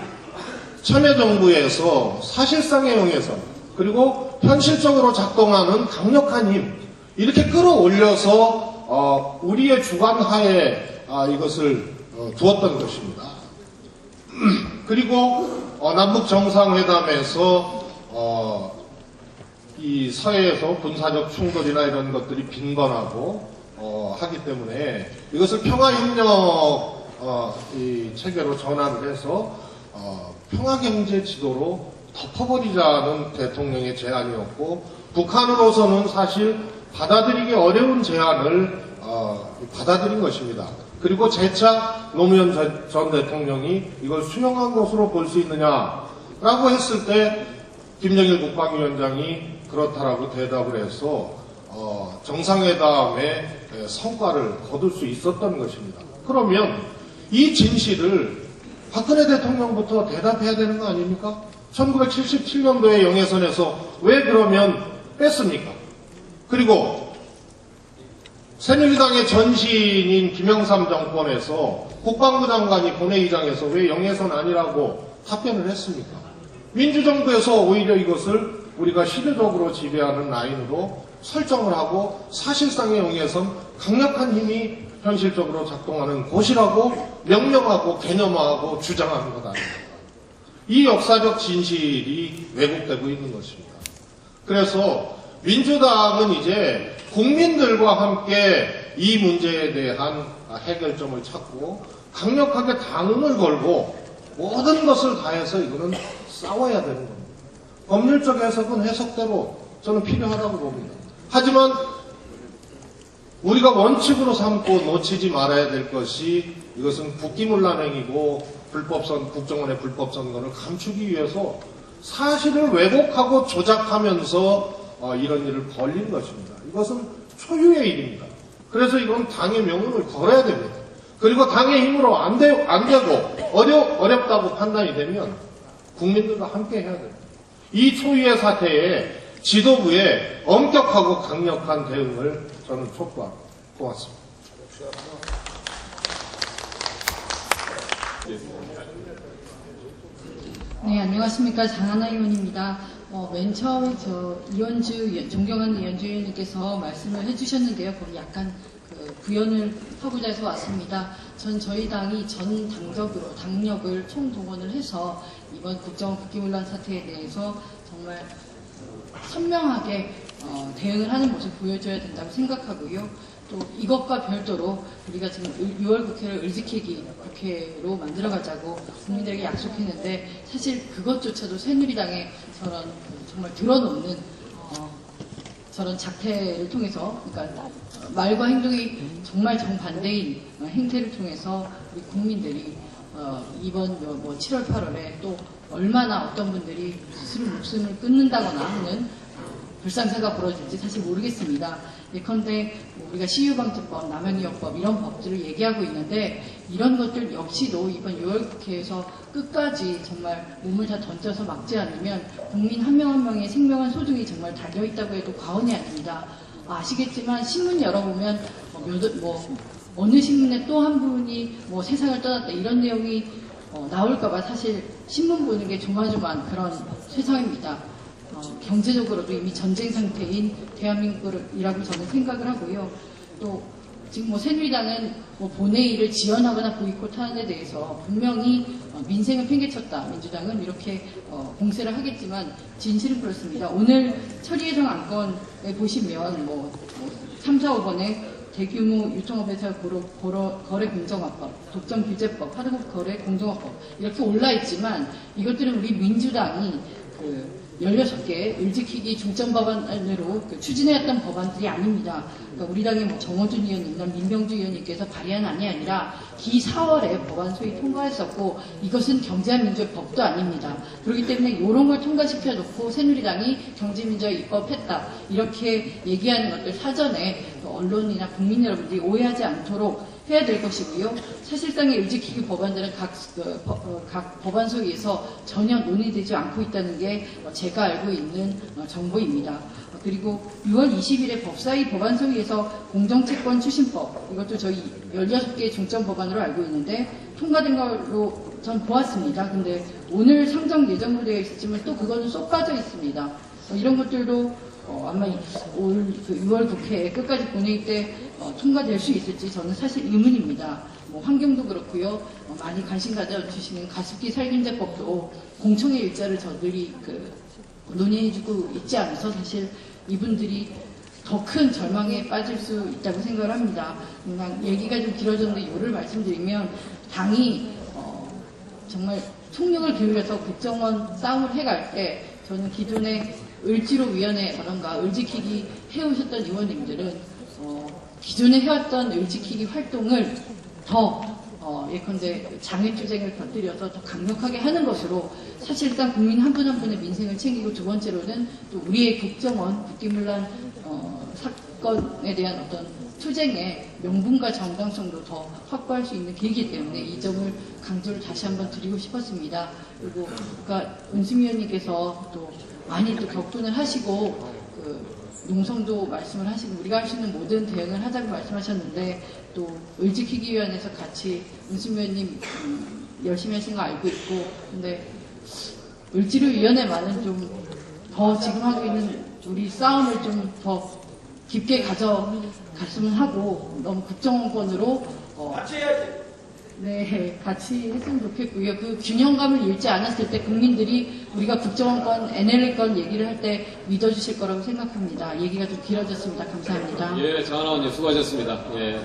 Speaker 11: 참여정부에서 사실상의 영해선 그리고 현실적으로 작동하는 강력한 힘 이렇게 끌어올려서 우리의 주관하에 이것을 두었던 것입니다. 그리고 남북 정상회담에서 이 서해에서 군사적 충돌이나 이런 것들이 빈번하고 하기 때문에 이것을 평화협력 이 체계로 전환을 해서 평화경제 지도로 덮어버리자는 대통령의 제안이었고 북한으로서는 사실 받아들이기 어려운 제안을 받아들인 것입니다. 그리고 재차 노무현 전 대통령이 이걸 수용한 것으로 볼 수 있느냐라고 했을 때 김정일 국방위원장이 그렇다라고 대답을 해서 정상회담의 성과를 거둘 수 있었던 것입니다. 그러면 이 진실을 박근혜 대통령부터 대답해야 되는 거 아닙니까? 1977년도에 영해선에서 왜 그러면 뺐습니까? 그리고 새누리당의 전신인 김영삼 정권에서 국방부 장관이 본회의장에서 왜 영해선 아니라고 답변을 했습니까? 민주정부에서 오히려 이것을 우리가 실효적으로 지배하는 라인으로 설정을 하고 사실상의 영해선 강력한 힘이 현실적으로 작동하는 곳이라고 명명하고 개념화하고 주장하는 것 아닙니까? 이 역사적 진실이 왜곡되고 있는 것입니다. 그래서 민주당은 이제 국민들과 함께 이 문제에 대한 해결점을 찾고 강력하게 당론을 걸고 모든 것을 다해서 이거는 싸워야 되는 겁니다. 법률적 해석은 해석대로 저는 필요하다고 봅니다. 하지만 우리가 원칙으로 삼고 놓치지 말아야 될 것이 이것은 국기문란행위고 국정원의 불법선거를 감추기 위해서 사실을 왜곡하고 조작하면서 이런 일을 벌린 것입니다. 이것은 초유의 일입니다. 그래서 이건 당의 명운을 걸어야 됩니다. 그리고 당의 힘으로 안 되고 어렵다고 판단이 되면 국민들과 함께 해야 됩니다. 이 초유의 사태에 지도부의 엄격하고 강력한 대응을 저는 촉구합니다. 고맙습니다.
Speaker 12: 네, 안녕하십니까. 장하나 의원입니다.
Speaker 7: 맨 처음에 존경하는 이현주 의원님께서 말씀을 해주셨는데요. 거기 약간 부연을 하고자 해서 왔습니다. 저희 당이 전 당력을 총동원을 해서 이번 국정원 국기문란 사태에 대해서 정말 선명하게 대응을 하는 모습을 보여줘야 된다고 생각하고요. 또 이것과 별도로 우리가 지금 6월 국회를 을지키기 국회로 만들어가자고 국민들에게 약속했는데 사실 그것조차도 새누리당의 저런 정말 들어놓는 저런 작태를 통해서, 그러니까 말과 행동이 정말 정반대인 행태를 통해서 우리 국민들이 이번 7월 8월에 또 얼마나 어떤 분들이 스스로 목숨을 끊는다거나 하는 불상사가 벌어질지 사실 모르겠습니다. 예컨대 우리가 시유방지법, 남양유역법 이런 법들을 얘기하고 있는데 이런 것들 역시도 이번 6월 국회에서 끝까지 정말 몸을 다 던져서 막지 않으면 국민 한 명 한 명의 생명한 소중이 정말 달려있다고 해도 과언이 아닙니다. 아시겠지만 신문 열어보면 어느 신문에 또 한 분이 세상을 떠났다 이런 내용이 나올까봐 사실 신문 보는 게 조마조마한 그런 세상입니다. 경제적으로도 이미 전쟁 상태인 대한민국이라고 저는 생각을 하고요. 또 지금 새누리당은 본회의를 지연하거나 보이콧하는 데 대해서 분명히 민생을 팽개쳤다. 민주당은 이렇게 공세를 하겠지만 진실은 그렇습니다. 오늘 처리예정 안건에 보시면 3, 4, 5번에 대규모 유통업에서 거래 공정화법, 독점 규제법, 하드급 거래 공정화법 이렇게 올라 있지만 이것들은 우리 민주당이 16개 을지키기 중점 법안으로 추진해왔던 법안들이 아닙니다. 그러니까 우리 당의 정호준 의원님이나 민병주 의원님께서 발의한 안이 아니라 기 4월에 법안 소위 통과했었고 이것은 경제민주화 법도 아닙니다. 그렇기 때문에 이런 걸 통과시켜 놓고 새누리당이 경제민주화 입법했다 이렇게 얘기하는 것들 사전에 언론이나 국민 여러분들이 오해하지 않도록 해야 될 것이고요. 사실상의 을지키기 법안들은 각 법안 소위에서 전혀 논의되지 않고 있다는 게 제가 알고 있는 정보입니다. 그리고 6월 20일에 법사위 법안 소위에서 공정채권 추진법 이것도 저희 16개 중점 법안으로 알고 있는데 통과된 걸로 전 보았습니다. 근데 오늘 상정 예정으로 되어 있었지만 또 그거는 쏙 빠져 있습니다. 이런 것들도 아마 올 6월 국회에 끝까지 본회의 때 통과될 수 있을지 저는 사실 의문입니다. 환경도 그렇고요. 많이 관심 가져주시는 가습기 살균제법도 공청회 일자를 저들이 논의해주고 있지 않아서 사실 이분들이 더 큰 절망에 빠질 수 있다고 생각을 합니다. 그냥 얘기가 좀 길어졌는데 요를 말씀드리면 당이 정말 총력을 기울여서 국정원 싸움을 해갈 때 저는 기존의 을지로위원회라던가 을지키기 해오셨던 의원님들은 기존에 해왔던 을지키기 활동을 더 예컨대 장애투쟁을 곁들여서 더 강력하게 하는 것으로 사실상 국민 한 분 한 분의 민생을 챙기고 두 번째로는 또 우리의 국정원 국기문란 사건에 대한 어떤 투쟁의 명분과 정당성도 더 확보할 수 있는 계기이기 때문에 이 점을 강조를 다시 한번 드리고 싶었습니다. 그리고 그러니까 은수미 의원님께서 또 많이 또 격분을 하시고 농성도 말씀을 하시고 우리가 할 수 있는 모든 대응을 하자고 말씀하셨는데 또 을지키기위원회에서 같이 은수미 의원님 열심히 하신 거 알고 있고 근데 을지로위원회만은 좀 더 지금 하고 있는 우리 싸움을 좀 더 깊게 가져갔으면 하고 너무 국정원권으로
Speaker 2: 같이 해야지.
Speaker 7: 네, 같이 했으면 좋겠고요. 그 균형감을 잃지 않았을 때 국민들이 우리가 국정원권, NLL권 얘기를 할 때 믿어주실 거라고 생각합니다. 얘기가 좀 길어졌습니다. 감사합니다.
Speaker 2: 예, 장하나원님 수고하셨습니다. 예,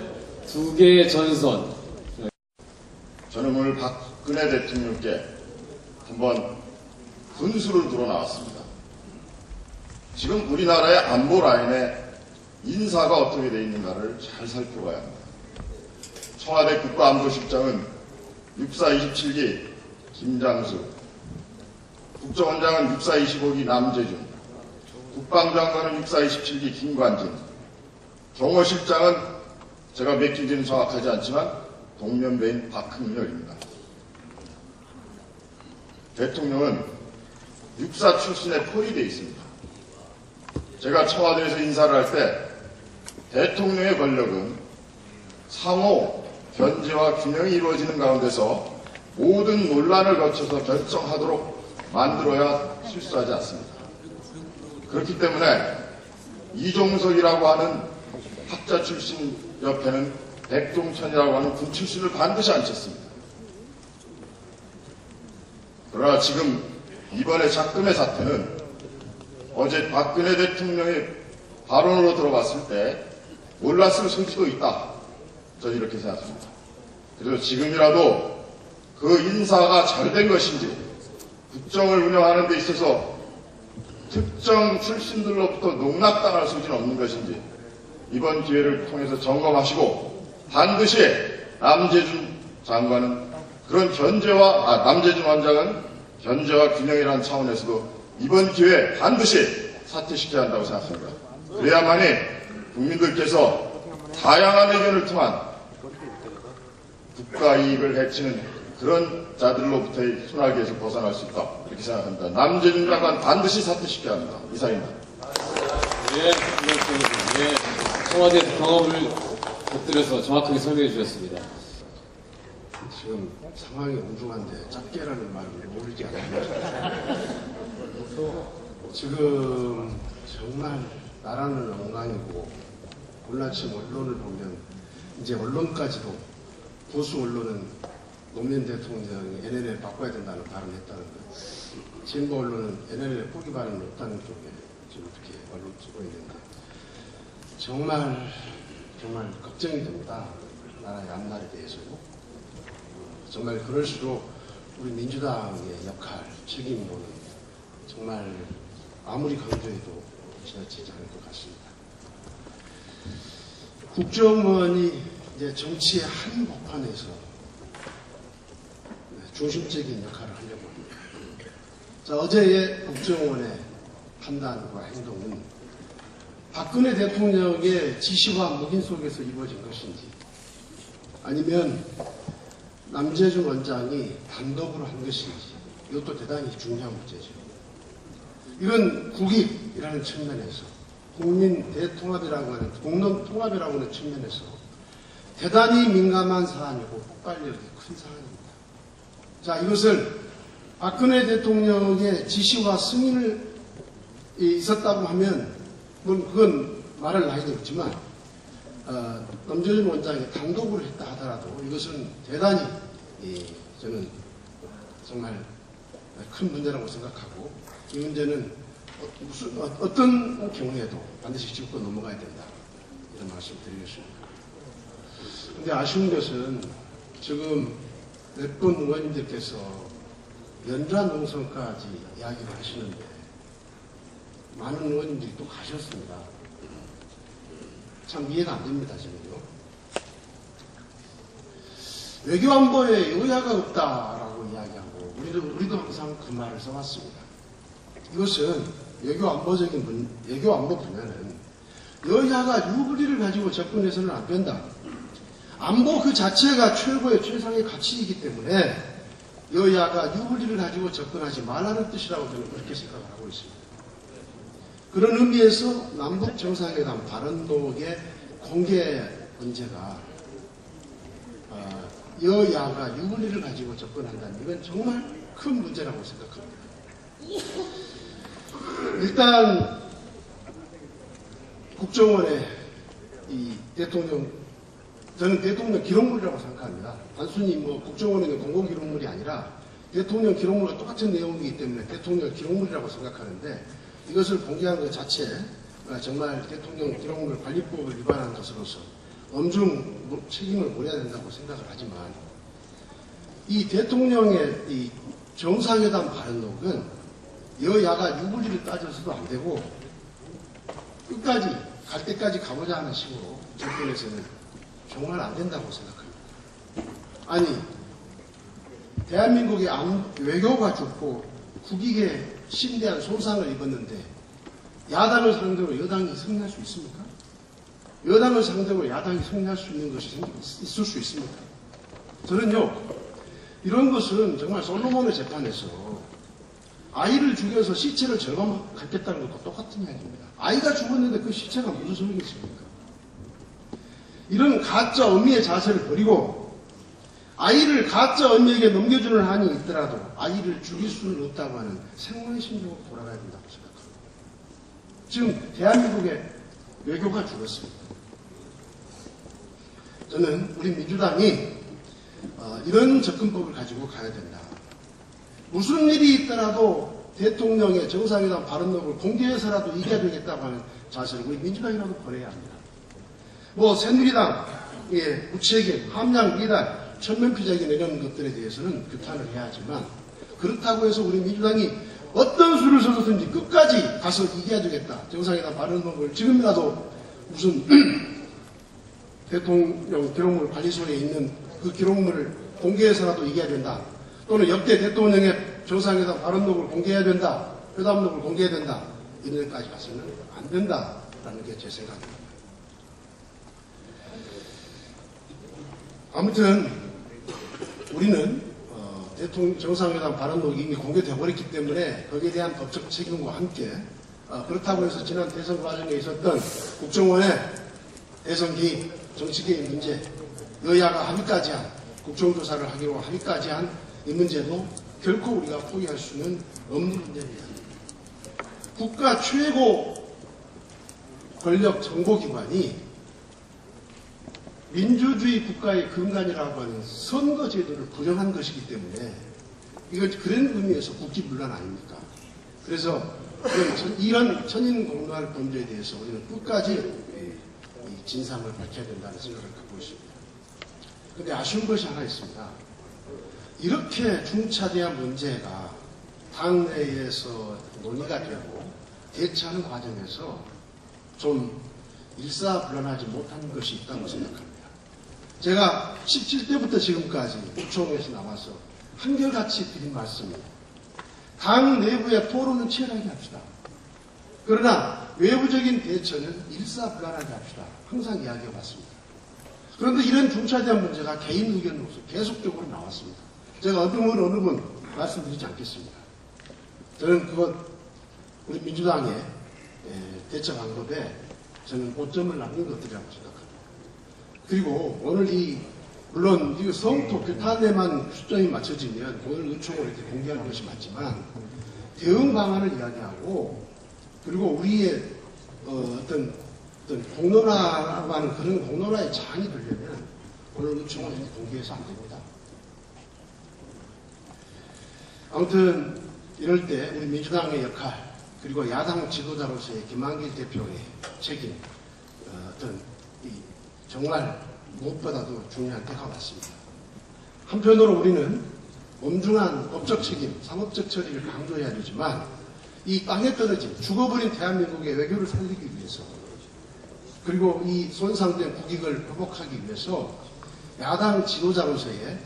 Speaker 2: 두 개의 전선.
Speaker 5: 저는 오늘 박근혜 대통령께 한번 분수를 들어 나왔습니다. 지금 우리나라의 안보 라인에 인사가 어떻게 되어 있는가를 잘 살펴봐야 합니다. 청와대 국가안보실장은 육사 27기 김장수, 국정원장은 육사 25기 남재준, 국방장관은 육사 27기 김관진, 경호실장은 제가 몇 기지는 정확하지 않지만 동년배인 박흥렬입니다. 대통령은 육사 출신에 포위되어 있습니다. 제가 청와대에서 인사를 할 때 대통령의 권력은 상호 견제와 균형이 이루어지는 가운데서 모든 논란을 거쳐서 결정하도록 만들어야 실수하지 않습니다. 그렇기 때문에 이종석이라고 하는 학자 출신 옆에는 백종천이라고 하는 군 출신을 반드시 앉혔습니다. 그러나 지금 이번에 작금의 사태는 어제 박근혜 대통령의 발언으로 들어봤을 때 몰랐을 소지도 있다. 저는 이렇게 생각합니다. 그래서 지금이라도 그 인사가 잘된 것인지 국정을 운영하는 데 있어서 특정 출신들로부터 농락당할 소지는 없는 것인지 이번 기회를 통해서 점검하시고 반드시 남재준 장관은 그런 남재준 원장은 견제와 균형이라는 차원에서도 이번 기회에 반드시 사퇴시켜야 한다고 생각합니다. 그래야만이 국민들께서 다양한 의견을 통한 국가 이익을 해치는 그런 자들로부터의 소나기에서 벗어날 수 있다. 이렇게 생각합니다. 남재준 장관 반드시 사퇴시켜야 합니다. 이상입니다.
Speaker 2: 예, 예, 청와대 경험을 곁들여서 정확하게 설명해 주셨습니다.
Speaker 12: 지금 상황이 엄중한데 짧게라는 말을 모르지 않아요. 지금 정말 나라는 엉망이고 올라친 언론을 보면 이제 언론까지도 보수 언론은 노무현 대통령이 NLL 바꿔야 된다는 발언을 했다는 거. 진보 언론은 NLL 포기 발언이 없다는 쪽에 지금 이렇게 언론 쓰고 있는데 정말 걱정이 됩니다. 나라의 앞날에 대해서요. 정말 그럴수록 우리 민주당의 역할, 책임은 정말 아무리 강조해도 지나치지 않을 것 같습니다. 국정원이 이제 정치의 한 복판에서 중심적인 역할을 하려고 합니다. 자, 어제의 국정원의 판단과 행동은 박근혜 대통령의 지시와 묵인 속에서 이루어진 것인지 아니면 남재준 원장이 단독으로 한 것인지 이것도 대단히 중요한 문제죠. 이런 국익이라는 측면에서 국민 대통합이라고 하는 공론 통합이라고 하는 측면에서 대단히 민감한 사안이고 폭발력이 큰 사안입니다. 자, 이것을 박근혜 대통령의 지시와 승인을 있었다고 하면 그건 말할 나위도 없지만 남재준 원장이 단독으로 했다 하더라도 이것은 대단히 저는 정말 큰 문제라고 생각하고 이 문제는 어떤 경우에도 반드시 짚고 넘어가야 된다 이런 말씀 드리겠습니다. 그런데 아쉬운 것은 지금 몇 분 의원님들께서 연좌 농성까지 이야기를 하시는데 많은 의원님들이 또 가셨습니다. 참 이해가 안 됩니다, 지금요. 외교안보에 여야가 없다라고 이야기하고 우리도 항상 그 말을 써왔습니다. 이것은 외교안보 분야는 여야가 유불리를 가지고 접근해서는 안 된다. 안보 그 자체가 최고의 최상의 가치이기 때문에 여야가 유불리를 가지고 접근하지 말라는 뜻이라고 저는 그렇게 생각을 하고 있습니다. 그런 의미에서 남북 정상회담 발언록의 공개 문제가 여야가 유불리를 가지고 접근한다는 이건 정말 큰 문제라고 생각합니다. 일단 국정원의 이 저는 대통령 기록물이라고 생각합니다. 단순히 국정원에 있는 공공기록물이 아니라 대통령 기록물과 똑같은 내용이기 때문에 대통령 기록물이라고 생각하는데 이것을 공개한 것 자체 정말 대통령 기록물 관리법을 위반한 것으로서 엄중 책임을 물어야 된다고 생각을 하지만 이 대통령의 이 정상회담 발언록은 여야가 유불리를 따져서도 안 되고 끝까지 갈 때까지 가보자 하는 식으로 접근해서는 정말 안 된다고 생각합니다. 아니 대한민국의 외교가 죽고 국익에 심대한 손상을 입었는데 야당을 상대로 여당이 승리할 수 있습니까? 여당을 상대로 야당이 승리할 수 있는 것이 있을 수 있습니까? 저는요 이런 것은 정말 솔로몬의 재판에서 아이를 죽여서 시체를 절감받겠다는 것과 똑같은 이야기입니다. 아이가 죽었는데 그 시체가 무슨 소용이 있습니까? 이런 가짜 어미의 자세를 버리고 아이를 가짜 어미에게 넘겨주는 한이 있더라도 아이를 죽일 수는 없다고 하는 생명의 심정으로 돌아가야 된다고 생각합니다. 지금 대한민국의 외교가 죽었습니다. 저는 우리 민주당이 이런 접근법을 가지고 가야 된다. 무슨 일이 있더라도 대통령의 정상회담 발언록을 공개해서라도 이겨야 되겠다고 하는 자세를 우리 민주당이라도 버려야 합니다. 뭐 새누리당의 무책임, 함량 미달, 천면피자기 이런 것들에 대해서는 규탄을 해야 하지만 그렇다고 해서 우리 민주당이 어떤 수를 써서든지 끝까지 가서 이겨야 되겠다. 정상회담 발언록을 지금이라도 무슨 대통령 기록물 관리소에 있는 그 기록물을 공개해서라도 이겨야 된다. 또는 역대 대통령의 정상회담 발언록을 공개해야 된다. 회담록을 공개해야 된다. 이런 데까지 가서는 안 된다라는 게 제 생각입니다. 아무튼 우리는 대통령 정상회담 발언록이 이미 공개되어 버렸기 때문에 거기에 대한 법적 책임과 함께 그렇다고 해서 지난 대선 과정에 있었던 국정원의 대선 개입, 정치 개입 문제, 여야가 합의까지 한 국정조사를 하기로 합의까지 한 이 문제도 결코 우리가 포기할 수는 없는 문제입니다. 국가 최고 권력 정보기관이 민주주의 국가의 근간이라고 하는 선거제도를 부정한 것이기 때문에 이건 그런 의미에서 국기문란 아닙니까? 그래서 이런 천인공노할 범죄에 대해서 우리는 끝까지 이 진상을 밝혀야 된다는 생각을 갖고 있습니다. 그런데 아쉬운 것이 하나 있습니다. 이렇게 중차대한 문제가 당내에서 논의가 되고 대처하는 과정에서 좀 일사불란하지 못한 것이 있다고 생각합니다. 제가 17대부터 지금까지 구청에서 나와서 한결같이 드린 말씀입니다. 당 내부의 토론은 치열하게 합시다. 그러나 외부적인 대처는 일사불란하게 합시다. 항상 이야기해 왔습니다. 그런데 이런 중차대한 문제가 개인 의견으로서 계속적으로 나왔습니다. 제가 어느 분 말씀드리지 않겠습니다. 저는 그것 우리 민주당의 대처 방법에 저는 오점을 남긴 것들이라고 생각합니다. 그리고 오늘 물론 이 성토 규탄에만 초점이 맞춰지면 오늘 의총을 이렇게 공개하는 것이 맞지만 대응 방안을 이야기하고 그리고 우리의 어떤 공론화라고 하는 그런 공론화의 장이 되려면 오늘 의총을 이렇게 공개해서 안 됩니다. 아무튼 이럴 때 우리 민주당의 역할 그리고 야당 지도자로서의 김한길 대표의 책임 정말 무엇보다도 중요한 때가 왔습니다. 한편으로 우리는 엄중한 법적 책임, 상업적 처리를 강조해야 되지만 이 땅에 떨어진 죽어버린 대한민국의 외교를 살리기 위해서 그리고 이 손상된 국익을 회복하기 위해서 야당 지도자로서의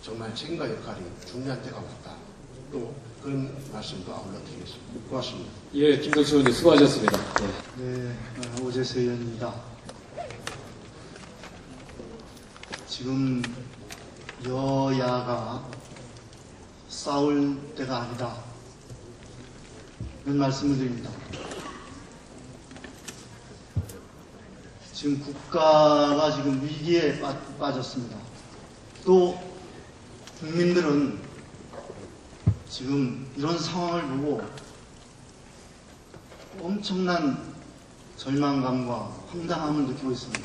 Speaker 12: 정말 책임과 역할이 중요한 때가 왔다. 또 그런 말씀도 아울러 드리겠습니다. 고맙습니다.
Speaker 2: 예, 김덕철 의원님 수고하셨습니다.
Speaker 13: 네, 오재세 의원입니다. 지금 여야가 싸울 때가 아니다. 이런 말씀을 드립니다. 지금 국가가 지금 위기에 빠졌습니다. 또 국민들은 지금 이런 상황을 보고 엄청난 절망감과 황당함을 느끼고 있습니다.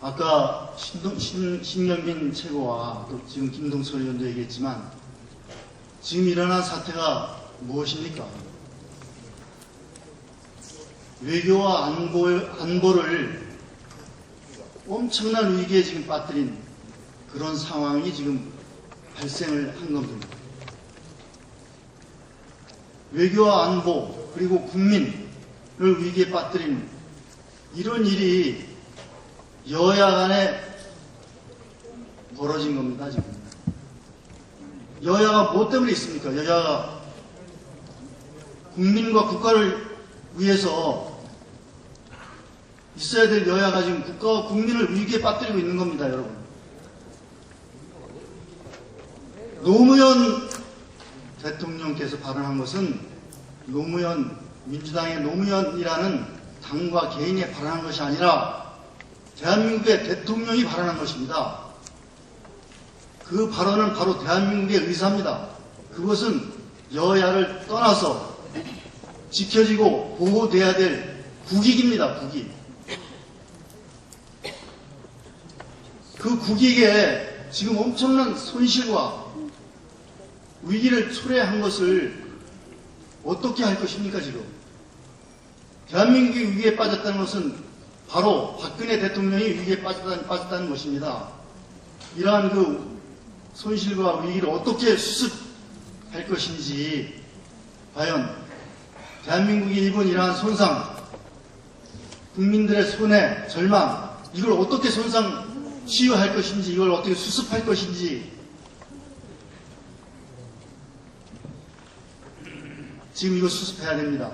Speaker 13: 아까 신경빈 최고와 또 지금 김동철 의원도 얘기했지만 지금 일어난 사태가 무엇입니까? 외교와 안보를 엄청난 위기에 지금 빠뜨린 그런 상황이 지금 발생을 한 겁니다. 외교와 안보 그리고 국민을 위기에 빠뜨린 이런 일이 여야 간에 벌어진 겁니다. 지금 여야가 뭐 때문에 있습니까? 여야가 국민과 국가를 위해서 있어야 될 여야가 지금 국가와 국민을 위기에 빠뜨리고 있는 겁니다, 여러분. 노무현 대통령께서 발언한 것은 민주당의 노무현이라는 당과 개인이 발언한 것이 아니라 대한민국의 대통령이 발언한 것입니다. 그 발언은 바로 대한민국의 의사입니다. 그것은 여야를 떠나서 지켜지고 보호돼야 될 국익입니다. 국익. 그 국익에 지금 엄청난 손실과 위기를 초래한 것을 어떻게 할 것입니까, 지금? 대한민국이 위기에 빠졌다는 것은 바로 박근혜 대통령이 위기에 빠졌다는 것입니다. 이러한 그 손실과 위기를 어떻게 수습할 것인지, 과연 대한민국이 입은 이러한 손상, 국민들의 손해, 절망, 이걸 어떻게 손상 치유할 것인지, 이걸 어떻게 수습할 것인지, 지금 이거 수습해야 됩니다.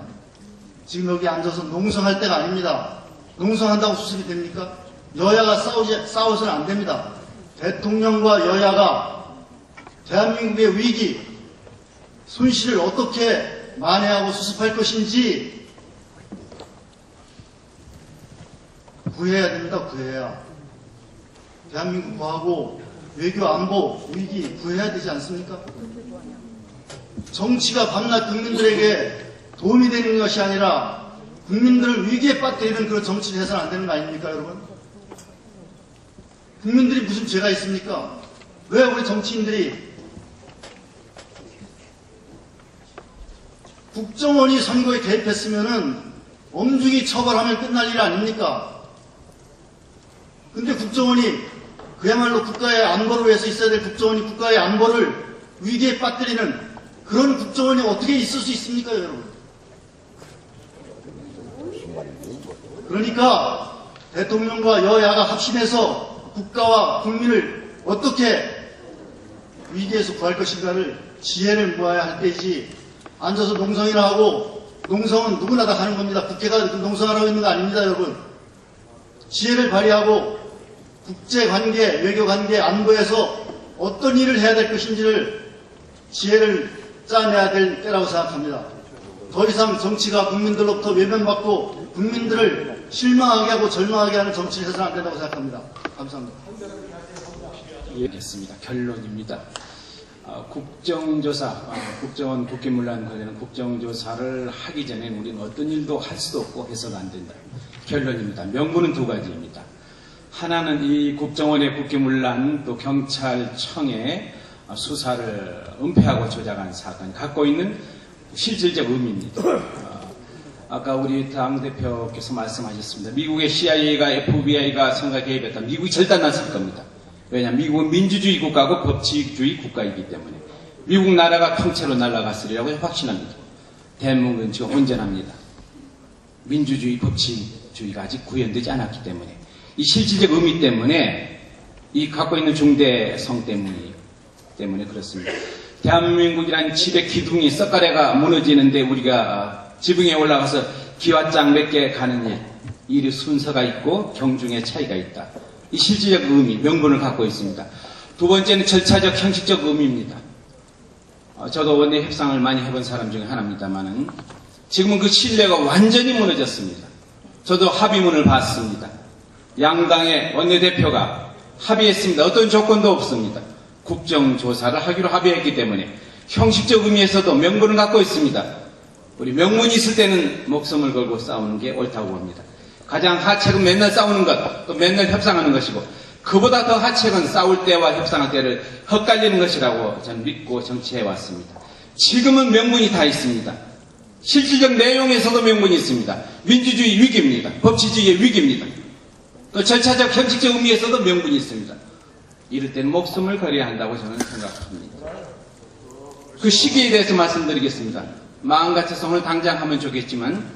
Speaker 13: 지금 여기 앉아서 농성할 때가 아닙니다. 농성한다고 수습이 됩니까? 여야가 싸워서는 안 됩니다. 대통령과 여야가 대한민국의 위기, 손실을 어떻게 만회하고 수습할 것인지 구해야 됩니다. 구해야. 대한민국 구하고 외교 안보 위기 구해야 되지 않습니까? 정치가 밤낮 국민들에게 도움이 되는 것이 아니라 국민들을 위기에 빠뜨리는 그런 정치를 해서는 안 되는 거 아닙니까, 여러분? 국민들이 무슨 죄가 있습니까? 왜 우리 정치인들이 국정원이 선거에 개입했으면은 엄중히 처벌하면 끝날 일 아닙니까? 근데 국정원이 그야말로 국가의 안보를 위해서 있어야 될 국정원이 국가의 안보를 위기에 빠뜨리는 그런 국정원이 어떻게 있을 수 있습니까, 여러분? 그러니까 대통령과 여야가 합심해서 국가와 국민을 어떻게 위기에서 구할 것인가를 지혜를 모아야 할 때이지, 앉아서 농성이나 하고, 농성은 누구나 다 하는 겁니다. 국회가 농성하라고 있는 거 아닙니다, 여러분. 지혜를 발휘하고 국제관계, 외교관계, 안보에서 어떤 일을 해야 될 것인지를 지혜를 짜내야 될 때라고 생각합니다. 더 이상 정치가 국민들로부터 외면받고 국민들을 실망하게 하고 절망하게 하는 정치를 해서는 안 된다고 생각합니다. 감사합니다.
Speaker 2: 알겠습니다. 결론입니다. 국정조사, 국정원 국기문란 관련한 국정조사를 하기 전에 우리는 어떤 일도 할 수도 없고 해서는 안 된다. 결론입니다. 명분은 두 가지입니다. 하나는 이 국정원의 국기문란, 또 경찰청의 수사를 은폐하고 조작한 사건이 갖고 있는 실질적 의미입니다. 아까 우리 당대표께서 말씀하셨습니다. 미국의 CIA가 FBI가 선거에 개입했다. 미국이 절단났을 겁니다. 왜냐하면 미국은 민주주의 국가고 법치주의 국가이기 때문에 미국 나라가 통째로 날아갔으리라고 확신합니다. 대한민국은 지금 온전합니다. 민주주의, 법치주의가 아직 구현되지 않았기 때문에 이 실질적 의미 때문에 이 갖고 있는 중대성 때문에 그렇습니다. 대한민국이란 집의 기둥이 썩가래가 무너지는데 우리가 지붕에 올라가서 기와장 몇 개 가는 일이 순서가 있고 경중의 차이가 있다. 이 실질적 의미, 명분을 갖고 있습니다. 두 번째는 절차적, 형식적 의미입니다. 저도 원내 협상을 많이 해본 사람 중에 하나입니다만은 지금은 그 신뢰가 완전히 무너졌습니다. 저도 합의문을 봤습니다. 양당의 원내대표가 합의했습니다. 어떤 조건도 없습니다. 국정조사를 하기로 합의했기 때문에 형식적 의미에서도 명분을 갖고 있습니다. 우리 명분이 있을 때는 목숨을 걸고 싸우는 게 옳다고 봅니다. 가장 하책은 맨날 싸우는 것, 또 맨날 협상하는 것이고 그보다 더 하책은 싸울 때와 협상할 때를 헛갈리는 것이라고 저는 믿고 정치해 왔습니다. 지금은 명분이 다 있습니다. 실질적 내용에서도 명분이 있습니다. 민주주의 위기입니다. 법치주의의 위기입니다. 또 절차적 형식적 의미에서도 명분이 있습니다. 이럴 때는 목숨을 걸어야 한다고 저는 생각합니다. 그 시기에 대해서 말씀드리겠습니다. 마음 같아서 오늘 당장 하면 좋겠지만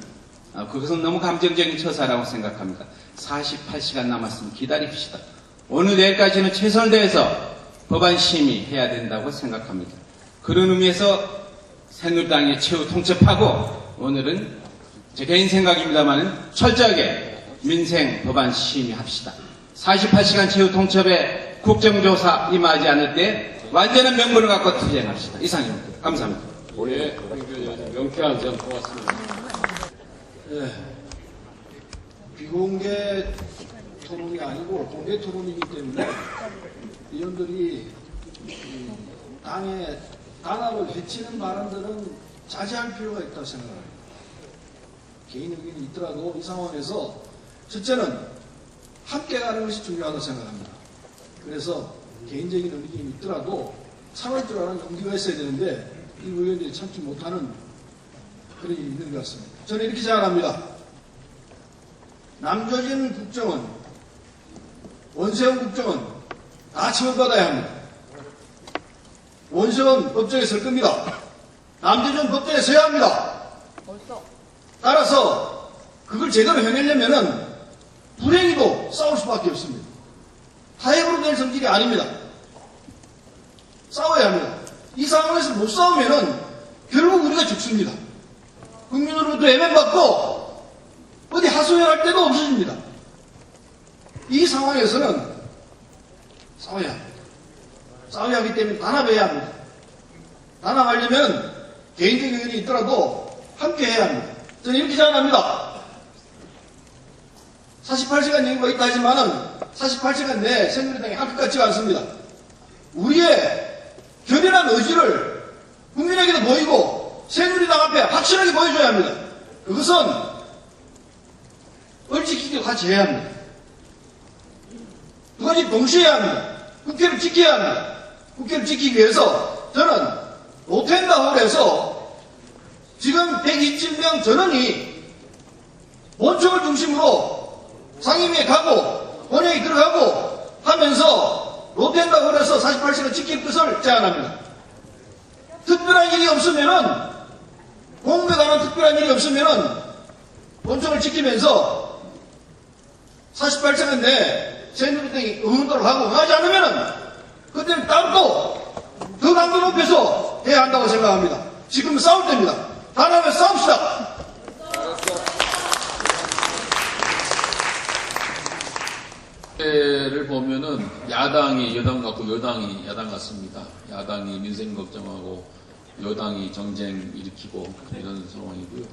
Speaker 2: 그것은 너무 감정적인 처사라고 생각합니다. 48시간 남았으면 기다립시다. 오늘 내일까지는 최선을 다해서 법안 심의해야 된다고 생각합니다. 그런 의미에서 새누리당에 최후 통첩하고 오늘은 제 개인 생각입니다만 철저하게 민생 법안 심의합시다. 48시간 최후 통첩에 국정조사 임하지 않을 때 완전한 명분을 갖고 투쟁합시다. 이상입니다. 감사합니다. 올해 명쾌한 점 고맙습니다.
Speaker 14: 네. 비공개 토론이 아니고 공개 토론이기 때문에 의원들이 당의 단합을 해치는 발언들은 자제할 필요가 있다고 생각합니다. 개인 의견이 있더라도 이 상황에서 첫째는 함께 가는 것이 중요하다고 생각합니다. 그래서 개인적인 의견이 있더라도 참을 줄 아는 용기가 있어야 되는데 일부 의원들이 참지 못하는 그런 일이 있는 것 같습니다. 저는 이렇게 생각합니다. 남조진 국정원, 원세훈 국정원 다 처벌받아야 합니다. 원세훈 법정에 설 겁니다. 남조진 법정에 서야 합니다. 따라서 그걸 제대로 해내려면은 불행히도 싸울 수밖에 없습니다. 타협으로 될 성질이 아닙니다. 싸워야 합니다. 이 상황에서 못 싸우면은 결국 우리가 죽습니다. 국민으로부터 애면받고 어디 하소연할 데도 없어집니다. 이 상황에서는 싸워야 합니다. 싸워야 하기 때문에 단합해야 합니다. 단합하려면 개인적인 의견이 있더라도 함께 해야 합니다. 저는 이렇게 생각합니다. 48시간 여유가 있다 하지만은 48시간 내에 새누리당이 할 것 같지가 않습니다. 우리의 결연한 의지를 국민에게도 보이고 새누리당 앞에 확실하게 보여줘야 합니다. 그것은 얼지키기도 같이 해야 합니다. 두 가지 동시에 해야 합니다. 국회를 지켜야 합니다. 국회를 지키기 위해서 저는 노텐다 홀에서 지금 127명 전원이 본청을 중심으로 상임위에 가고 본회의 들어가고 하면서 노텐다 홀에서 48시간 지킬 것을 제안합니다. 특별한 일이 없으면은 공부에 관한 특별한 일이 없으면은 본청을 지키면서 48시간 내에 새누리당이 의문도를 하고 하지 않으면은 그때는 따로 더 강도 높여서 해야 한다고 생각합니다. 지금 싸울 때입니다. 단합해서 싸웁시다.
Speaker 15: 를 보면은 야당이 여당 같고 여당이 야당 같습니다. 야당이 민생 걱정하고 여당이 정쟁 일으키고 이런 상황이고요.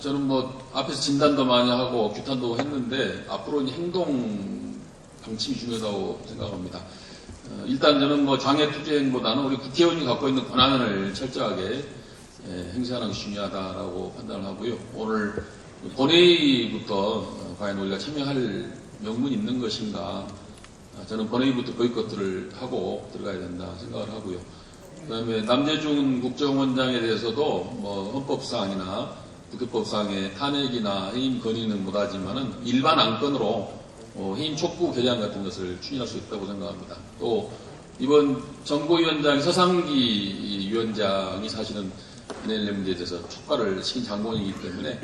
Speaker 15: 저는 뭐 앞에서 진단도 많이 하고 규탄도 했는데 앞으로 이제 행동 방침이 중요하다고 생각합니다. 일단 저는 뭐 장애 투쟁보다는 우리 국회의원이 갖고 있는 권한을 철저하게 행사하는 것이 중요하다라고 판단을 하고요. 오늘 본회의부터 과연 우리가 참여할 명분이 있는 것인가, 저는 본회의부터 보이콧을 하고 들어가야 된다 생각을 하고요. 그 다음에 남재준 국정원장에 대해서도 뭐 헌법상이나 국회법상의 탄핵이나 해임 건의는 못하지만은 일반 안건으로 해임 촉구 개량 같은 것을 추진할 수 있다고 생각합니다. 또 이번 정보위원장 서상기 위원장이 사실은 NLL 문제에 대해서 촉발을 시킨 장본이기 때문에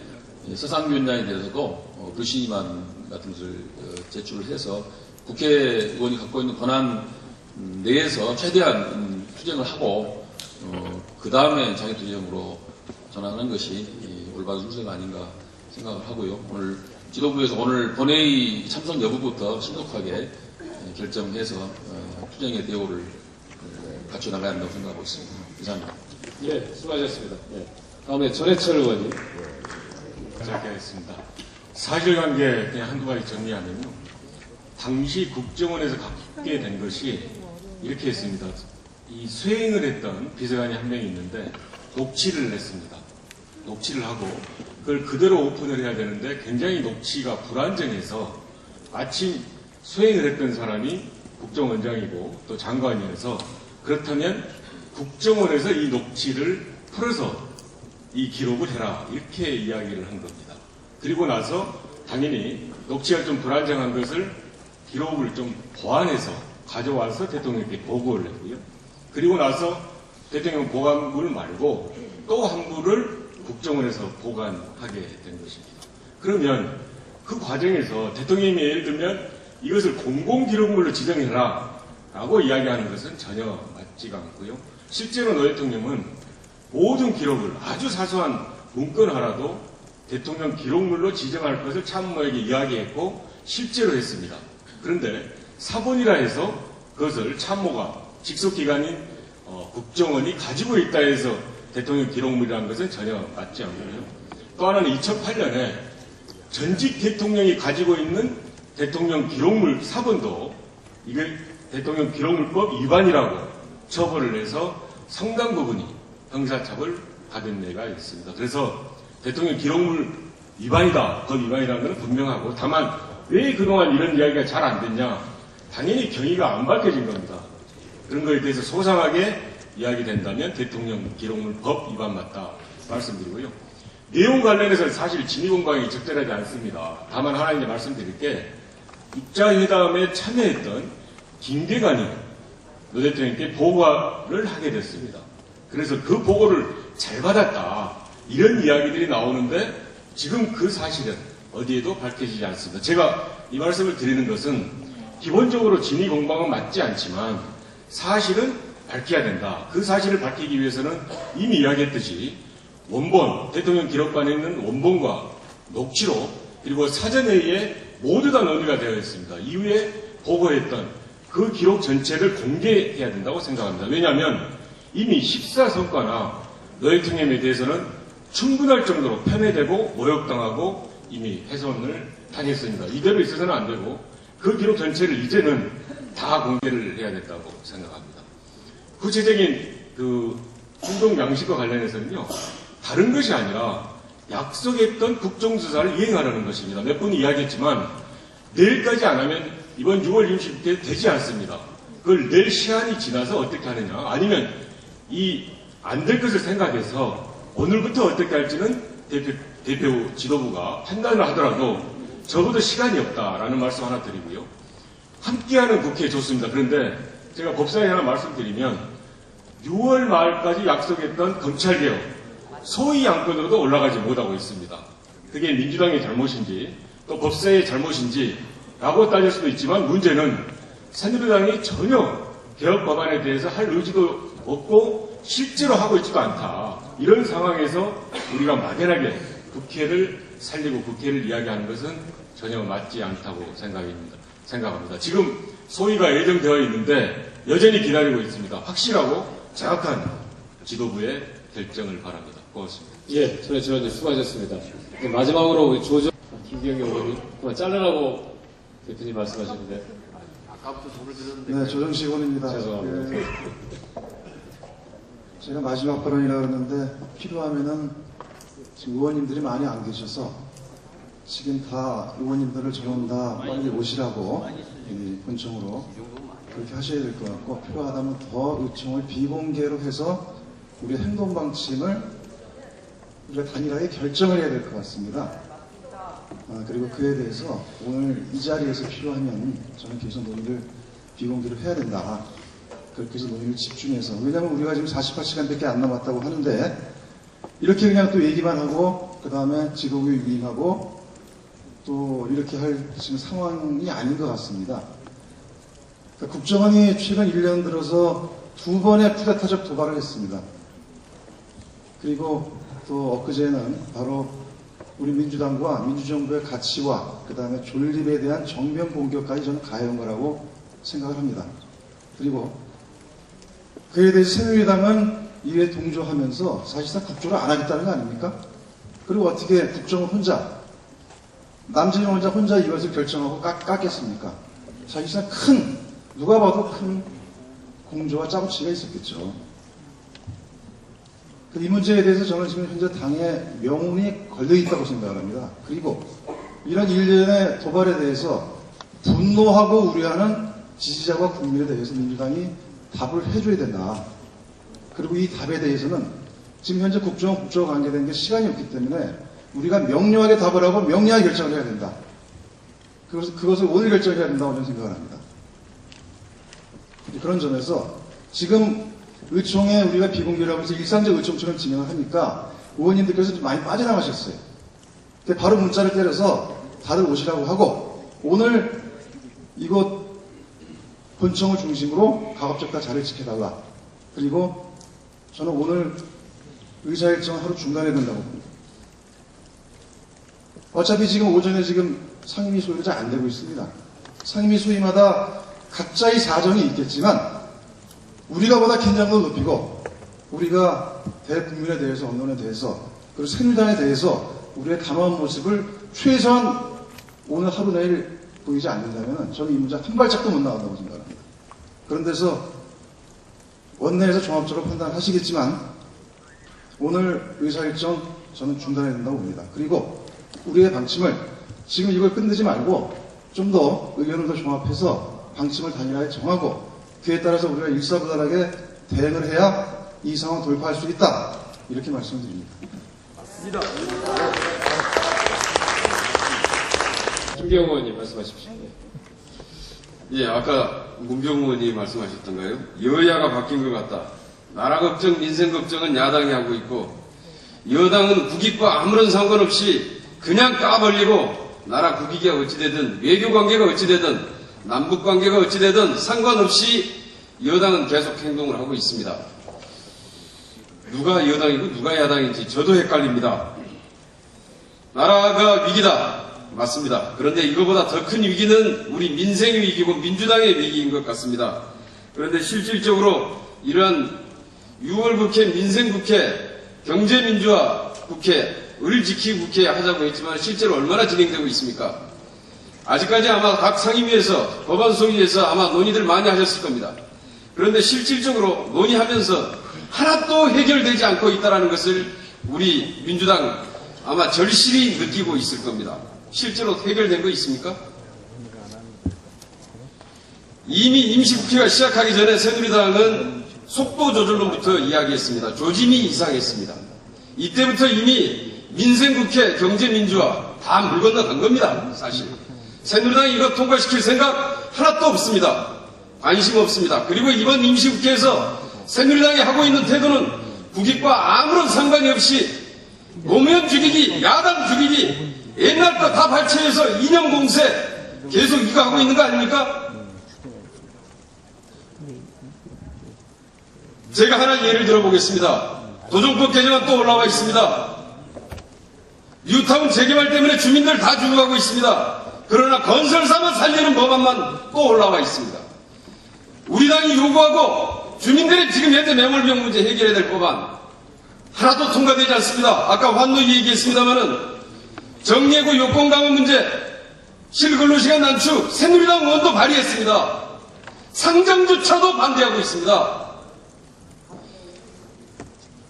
Speaker 15: 서상기 위원장에 대해서도 불신임안 같은 것을 제출을 해서 국회의원이 갖고 있는 권한 내에서 최대한 투쟁을 하고 그 다음에 장애투쟁으로 전환하는 것이 올바른 순서가 아닌가 생각을 하고요. 오늘 지도부에서 오늘 본회의 참석 여부부터 신속하게 결정해서 투쟁의 대우를 갖춰 나가야 한다고 생각하고 있습니다. 이상입니다.
Speaker 2: 네, 수고하셨습니다. 네. 다음에 전해철 의원님.
Speaker 16: 짧게 하겠습니다. 사실관계 그냥 한두 가지 정리하면요. 당시 국정원에서 갖게 된 것이 이렇게 했습니다. 이 수행을 했던 비서관이 한 명이 있는데 녹취를 했습니다. 녹취를 하고 그걸 그대로 오픈을 해야 되는데 굉장히 녹취가 불안정해서 마침 수행을 했던 사람이 국정원장이고 또 장관이어서 그렇다면 국정원에서 이 녹취를 풀어서 이 기록을 해라 이렇게 이야기를 한 겁니다. 그리고 나서 당연히 녹취가 좀 불안정한 것을 기록을 좀 보완해서 가져와서 대통령께 보고를 했고요. 그리고 나서 대통령 보관물 말고 또 한 부를 국정원에서 보관하게 된 것입니다. 그러면 그 과정에서 대통령이 예를 들면 이것을 공공기록물로 지정해라 라고 이야기하는 것은 전혀 맞지가 않고요. 실제로 노 대통령은 모든 기록을 아주 사소한 문건 하나도 대통령 기록물로 지정할 것을 참모에게 이야기했고 실제로 했습니다. 그런데 사본이라 해서 그것을 참모가 직속기관인 국정원이 가지고 있다 해서 대통령 기록물이라는 것은 전혀 맞지 않고요. 또 하나는 2008년에 전직 대통령이 가지고 있는 대통령 기록물 사본도 이걸 대통령 기록물법 위반이라고 처벌을 해서 상당 부분이 형사처벌 받은 예가 있습니다. 그래서 대통령 기록물 위반이다, 법 위반이라는 건 분명하고, 다만 왜 그동안 이런 이야기가 잘 안 됐냐? 당연히 경위가 안 밝혀진 겁니다. 그런 거에 대해서 소상하게 이야기된다면 대통령 기록물 법 위반 맞다 말씀드리고요. 내용 관련해서는 사실 진위공방이 적절하지 않습니다. 다만 하나 이제 말씀드릴 게, 입자회담에 참여했던 김계관이 노 대통령께 보고를 하게 됐습니다. 그래서 그 보고를 잘 받았다, 이런 이야기들이 나오는데 지금 그 사실은 어디에도 밝혀지지 않습니다. 제가 이 말씀을 드리는 것은 기본적으로 진위공방은 맞지 않지만 사실은 밝혀야 된다. 그 사실을 밝히기 위해서는 이미 이야기했듯이 원본, 대통령 기록관에 있는 원본과 녹취록, 그리고 사전회의에 모두 다 논의가 되어 있습니다. 이후에 보고했던 그 기록 전체를 공개해야 된다고 생각합니다. 왜냐하면 이미 14성과나 노 대통령에 대해서는 충분할 정도로 편애되고 모욕당하고 이미 훼손을 당했습니다. 이대로 있어서는 안 되고 그 기록 전체를 이제는 다 공개를 해야 된다고 생각합니다. 구체적인 그 행동 양식과 관련해서는요, 다른 것이 아니라 약속했던 국정조사를 이행하려는 것입니다. 몇 분이 이야기했지만 내일까지 안 하면 이번 6월 20일 되지 않습니다. 그걸 내일 시한이 지나서 어떻게 하느냐, 아니면 이 안 될 것을 생각해서 오늘부터 어떻게 할지는 대표 지도부가 판단을 하더라도 적어도 시간이 없다라는 말씀 하나 드리고요. 함께하는 국회 좋습니다. 그런데 제가 법사위 하나 말씀드리면 6월 말까지 약속했던 검찰개혁 소위 안건으로도 올라가지 못하고 있습니다. 그게 민주당의 잘못인지 또 법사위의 잘못인지 라고 따질 수도 있지만, 문제는 새누리당이 전혀 개혁 법안에 대해서 할 의지도 없고 실제로 하고 있지도 않다. 이런 상황에서 우리가 막연하게 국회를 살리고 국회를 이야기하는 것은 전혀 맞지 않다고 생각합니다. 지금 소위가 예정되어 있는데 여전히 기다리고 있습니다. 확실하고 정확한 지도부의 결정을 바랍니다. 고맙습니다.
Speaker 17: 예, 전에 지난주에 수고하셨습니다. 마지막으로 우리 김기영 의원님 그만 자르라고 대표님 말씀하셨는데.
Speaker 18: 아까부터 소를 들었는데.
Speaker 19: 네, 조정식 의원입니다.
Speaker 17: 죄송합니다.
Speaker 19: 제가 마지막 발언이라 그러는데 필요하면은 지금 의원님들이 많이 안 계셔서 지금 다 의원님들을 저는 다 빨리 오시라고 본청으로 그렇게 하셔야 될 것 같고, 필요하다면 더 의총을 비공개로 해서 우리 행동 방침을 우리가 단일하게 결정을 해야 될 것 같습니다. 그리고 그에 대해서 오늘 이 자리에서 필요하면 저는 계속 논의를 비공개로 해야 된다. 그렇게 해서 논의를 집중해서, 왜냐하면 우리가 지금 48시간밖에 안 남았다고 하는데 이렇게 그냥 또 얘기만 하고 그 다음에 지도부에 위임하고 또 이렇게 할 지금 상황이 아닌 것 같습니다. 그러니까 국정원이 최근 1년 들어서 2번의 쿠데타적 도발을 했습니다. 그리고 또 엊그제는 바로 우리 민주당과 민주정부의 가치와 그 다음에 존립에 대한 정면 공격까지 저는 가해온 거라고 생각을 합니다. 그리고 그에 대해서 새누리당은 이에 동조하면서 사실상 국조를 안 하겠다는 거 아닙니까? 그리고 어떻게 국정을 혼자, 남진영 혼자 이것을 결정하고 깎겠습니까? 사실상 누가 봐도 큰 공조와 짜고치기가 있었겠죠. 이 문제에 대해서 저는 지금 현재 당의 명운이 걸려있다고 생각을 합니다. 그리고 이런 일련의 도발에 대해서 분노하고 우려하는 지지자와 국민에 대해서 민주당이 답을 해줘야 된다. 그리고 이 답에 대해서는 지금 현재 국정과 관계된 게 시간이 없기 때문에 우리가 명료하게 답을 하고 명료하게 결정을 해야 된다. 그것을 오늘 결정해야 된다고 저는 생각을 합니다. 그런 점에서 지금 의총에 우리가 비공개라고 해서 일상적 의총처럼 진행을 하니까 의원님들께서 좀 많이 빠져나가셨어요. 바로 문자를 때려서 다들 오시라고 하고, 오늘 이곳 본청을 중심으로 가급적 다 자리를 지켜달라. 그리고 저는 오늘 의사일정을 하루 중단해야 된다고 봅니다. 어차피 지금 오전에 지금 상임위 소위가 잘 안 되고 있습니다. 상임위 소위마다 각자의 사정이 있겠지만 우리가 보다 긴장도를 높이고 우리가 대국민에 대해서, 언론에 대해서, 그리고 새누리당에 대해서 우리의 단호한 모습을 최소한 오늘 하루 내일 보이지 않는다면 저는 이 문제 한 발짝도 못 나간다고 생각합니다. 그런 데서 원내에서 종합적으로 판단하시겠지만 오늘 의사일정 저는 중단해야 된다고 봅니다. 그리고 우리의 방침을 지금 이걸 끝내지 말고 좀 더 의견을 더 종합해서 방침을 단일하게 정하고 그에 따라서 우리가 일사불란하게 대응을 해야 이 상황을 돌파할 수 있다. 이렇게 말씀드립니다.
Speaker 17: 김경호 의원님 말씀하십시오.
Speaker 20: 예, 아까 문병호 의원이 말씀하셨던가요? 여야가 바뀐 것 같다. 나라 걱정, 민생 걱정은 야당이 하고 있고 여당은 국익과 아무런 상관없이 그냥 까버리고 나라 국익이 어찌되든 외교관계가 어찌되든 남북관계가 어찌되든 상관없이 여당은 계속 행동을 하고 있습니다. 누가 여당이고 누가 야당인지 저도 헷갈립니다. 나라가 위기다. 맞습니다. 그런데 이거보다 더 큰 위기는 우리 민생의 위기고 민주당의 위기인 것 같습니다. 그런데 실질적으로 이러한 6월 국회, 민생국회, 경제민주화 국회,을 지키기 국회 하자고 했지만 실제로 얼마나 진행되고 있습니까? 아직까지 아마 각 상임위에서, 법안소위에서 아마 논의들 많이 하셨을 겁니다. 그런데 실질적으로 논의하면서 하나도 해결되지 않고 있다는 것을 우리 민주당 아마 절실히 느끼고 있을 겁니다. 실제로 해결된 거 있습니까? 이미 임시국회가 시작하기 전에 새누리당은 속도 조절로부터 이야기했습니다. 조짐이 이상했습니다. 이때부터 이미 민생국회, 경제민주화 다 물 건너간 겁니다. 사실 새누리당이 이거 통과시킬 생각 하나도 없습니다. 관심 없습니다. 그리고 이번 임시국회에서 새누리당이 하고 있는 태도는 국익과 아무런 상관이 없이 노무현 죽이기, 야당 죽이기, 옛날 거 다 발췌해서 이념 공세 계속 이거 하고 있는 거 아닙니까? 제가 하나 예를 들어보겠습니다. 도정법 개정안 또 올라와 있습니다. 뉴타운 재개발 때문에 주민들 다 죽어가고 있습니다. 그러나 건설사만 살리는 법안만 또 올라와 있습니다. 우리 당이 요구하고 주민들의 지금 현재 매몰병 문제 해결해야 될 법안 하나도 통과되지 않습니다. 아까 환노위 얘기했습니다마는 정예고 요건 강화 문제, 실근로시간 단축, 새누리당 의원도 발의했습니다. 상정조차도 반대하고 있습니다.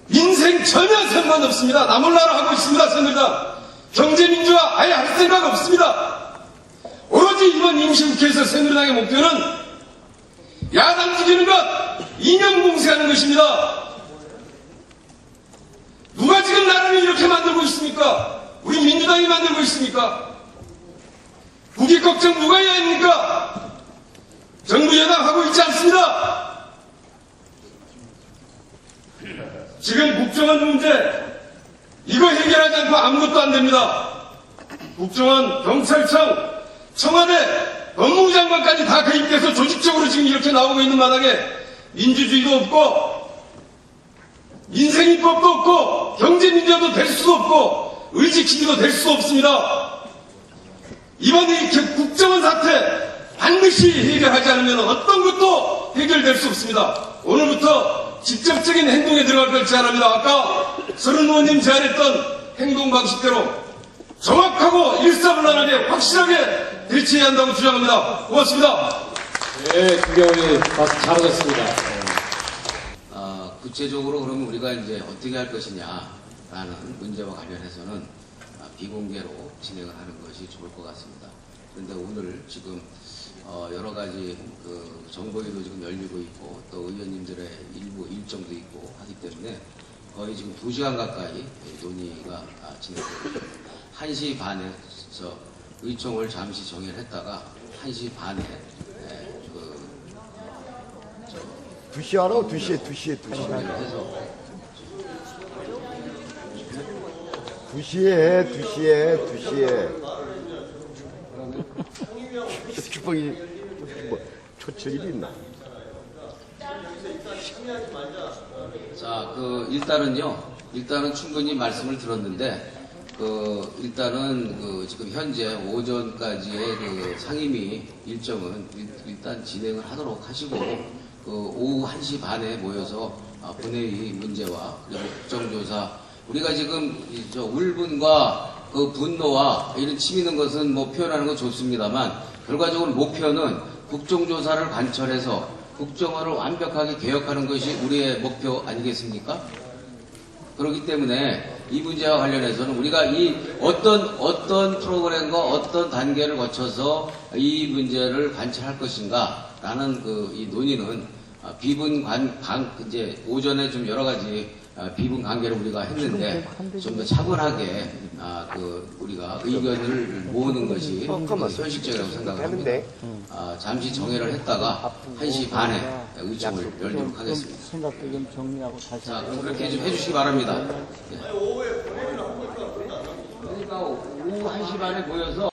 Speaker 20: 민생 전혀 상관없습니다. 나몰라라 하고 있습니다. 새누리당. 경제민주화 아예 할 생각 없습니다. 오로지 이번 임시국회에서 새누리당의 목표는 야당 죽이는 것, 이념 공세하는 것입니다. 누가 지금 나라를 이렇게 만들고 있습니까? 우리 민주당이 만들고 있습니까? 국익 걱정 누가 해야 합니까? 정부 여당 하고 있지 않습니다. 지금 국정원 문제 이거 해결하지 않고 아무것도 안 됩니다. 국정원, 경찰청, 청와대, 법무부 장관까지 다 개입돼서 조직적으로 지금 이렇게 나오고 있는 마당에 민주주의도 없고 민생입법도 없고 경제민주화도 될 수도 없고 의지키기도 될 수 없습니다. 이번에 이렇게 국정원 사태 반드시 해결하지 않으면 어떤 것도 해결될 수 없습니다. 오늘부터 직접적인 행동에 들어갈 걸 제안합니다. 아까 서른 의원님 제안했던 행동 방식대로 정확하고 일사불란하게 확실하게 대처해야 한다고 주장합니다. 고맙습니다.
Speaker 17: 네, 김경호 의원님 잘하셨습니다.
Speaker 3: 구체적으로 그러면 우리가 이제 어떻게 할 것이냐라는 문제와 관련해서는 비공개로 진행을 하는 것이 좋을 것 같습니다. 그런데 오늘 지금 여러 가지 그 정보위도 지금 열리고 있고 또 의원님들의 일부 일정도 있고 하기 때문에 거의 지금 2시간 가까이 논의가 진행되고 있습니다. 1시 반에서 의총을 잠시 정회를 했다가 1시 반에
Speaker 21: 2시 하라? 2시에 2시에 2시에 슈퍼이 뭐 초청이 있나?
Speaker 3: 자, 일단은 충분히 말씀을 들었는데 일단은 지금 현재 오전까지의 상임위 일정은 일단 진행을 하도록 하시고 오후 1시 반에 모여서 본회의 문제와 그리고 국정조사 우리가 지금 울분과 분노와 이런 치미는 것은 표현하는 건 좋습니다만 결과적으로 목표는 국정조사를 관철해서 국정원을 완벽하게 개혁하는 것이 우리의 목표 아니겠습니까? 그렇기 때문에 이 문제와 관련해서는 우리가 이 어떤 프로그램과 어떤 단계를 거쳐서 이 문제를 관찰할 것인가라는 이 논의는 비분 이제 오전에 좀 여러 가지 비분 관계를 우리가 했는데 좀 더 차분하게 우리가 의견을 모으는 것이 현실적이라고 생각을 합니다. 잠시 정회를 했다가 1시 반에 의총을 열도록 하겠습니다.
Speaker 1: 생각도 좀 정리하고 다시.
Speaker 3: 자, 그럼 그렇게 좀 해주시기 바랍니다. 네. 그러니까 오후 1시 반에 모여서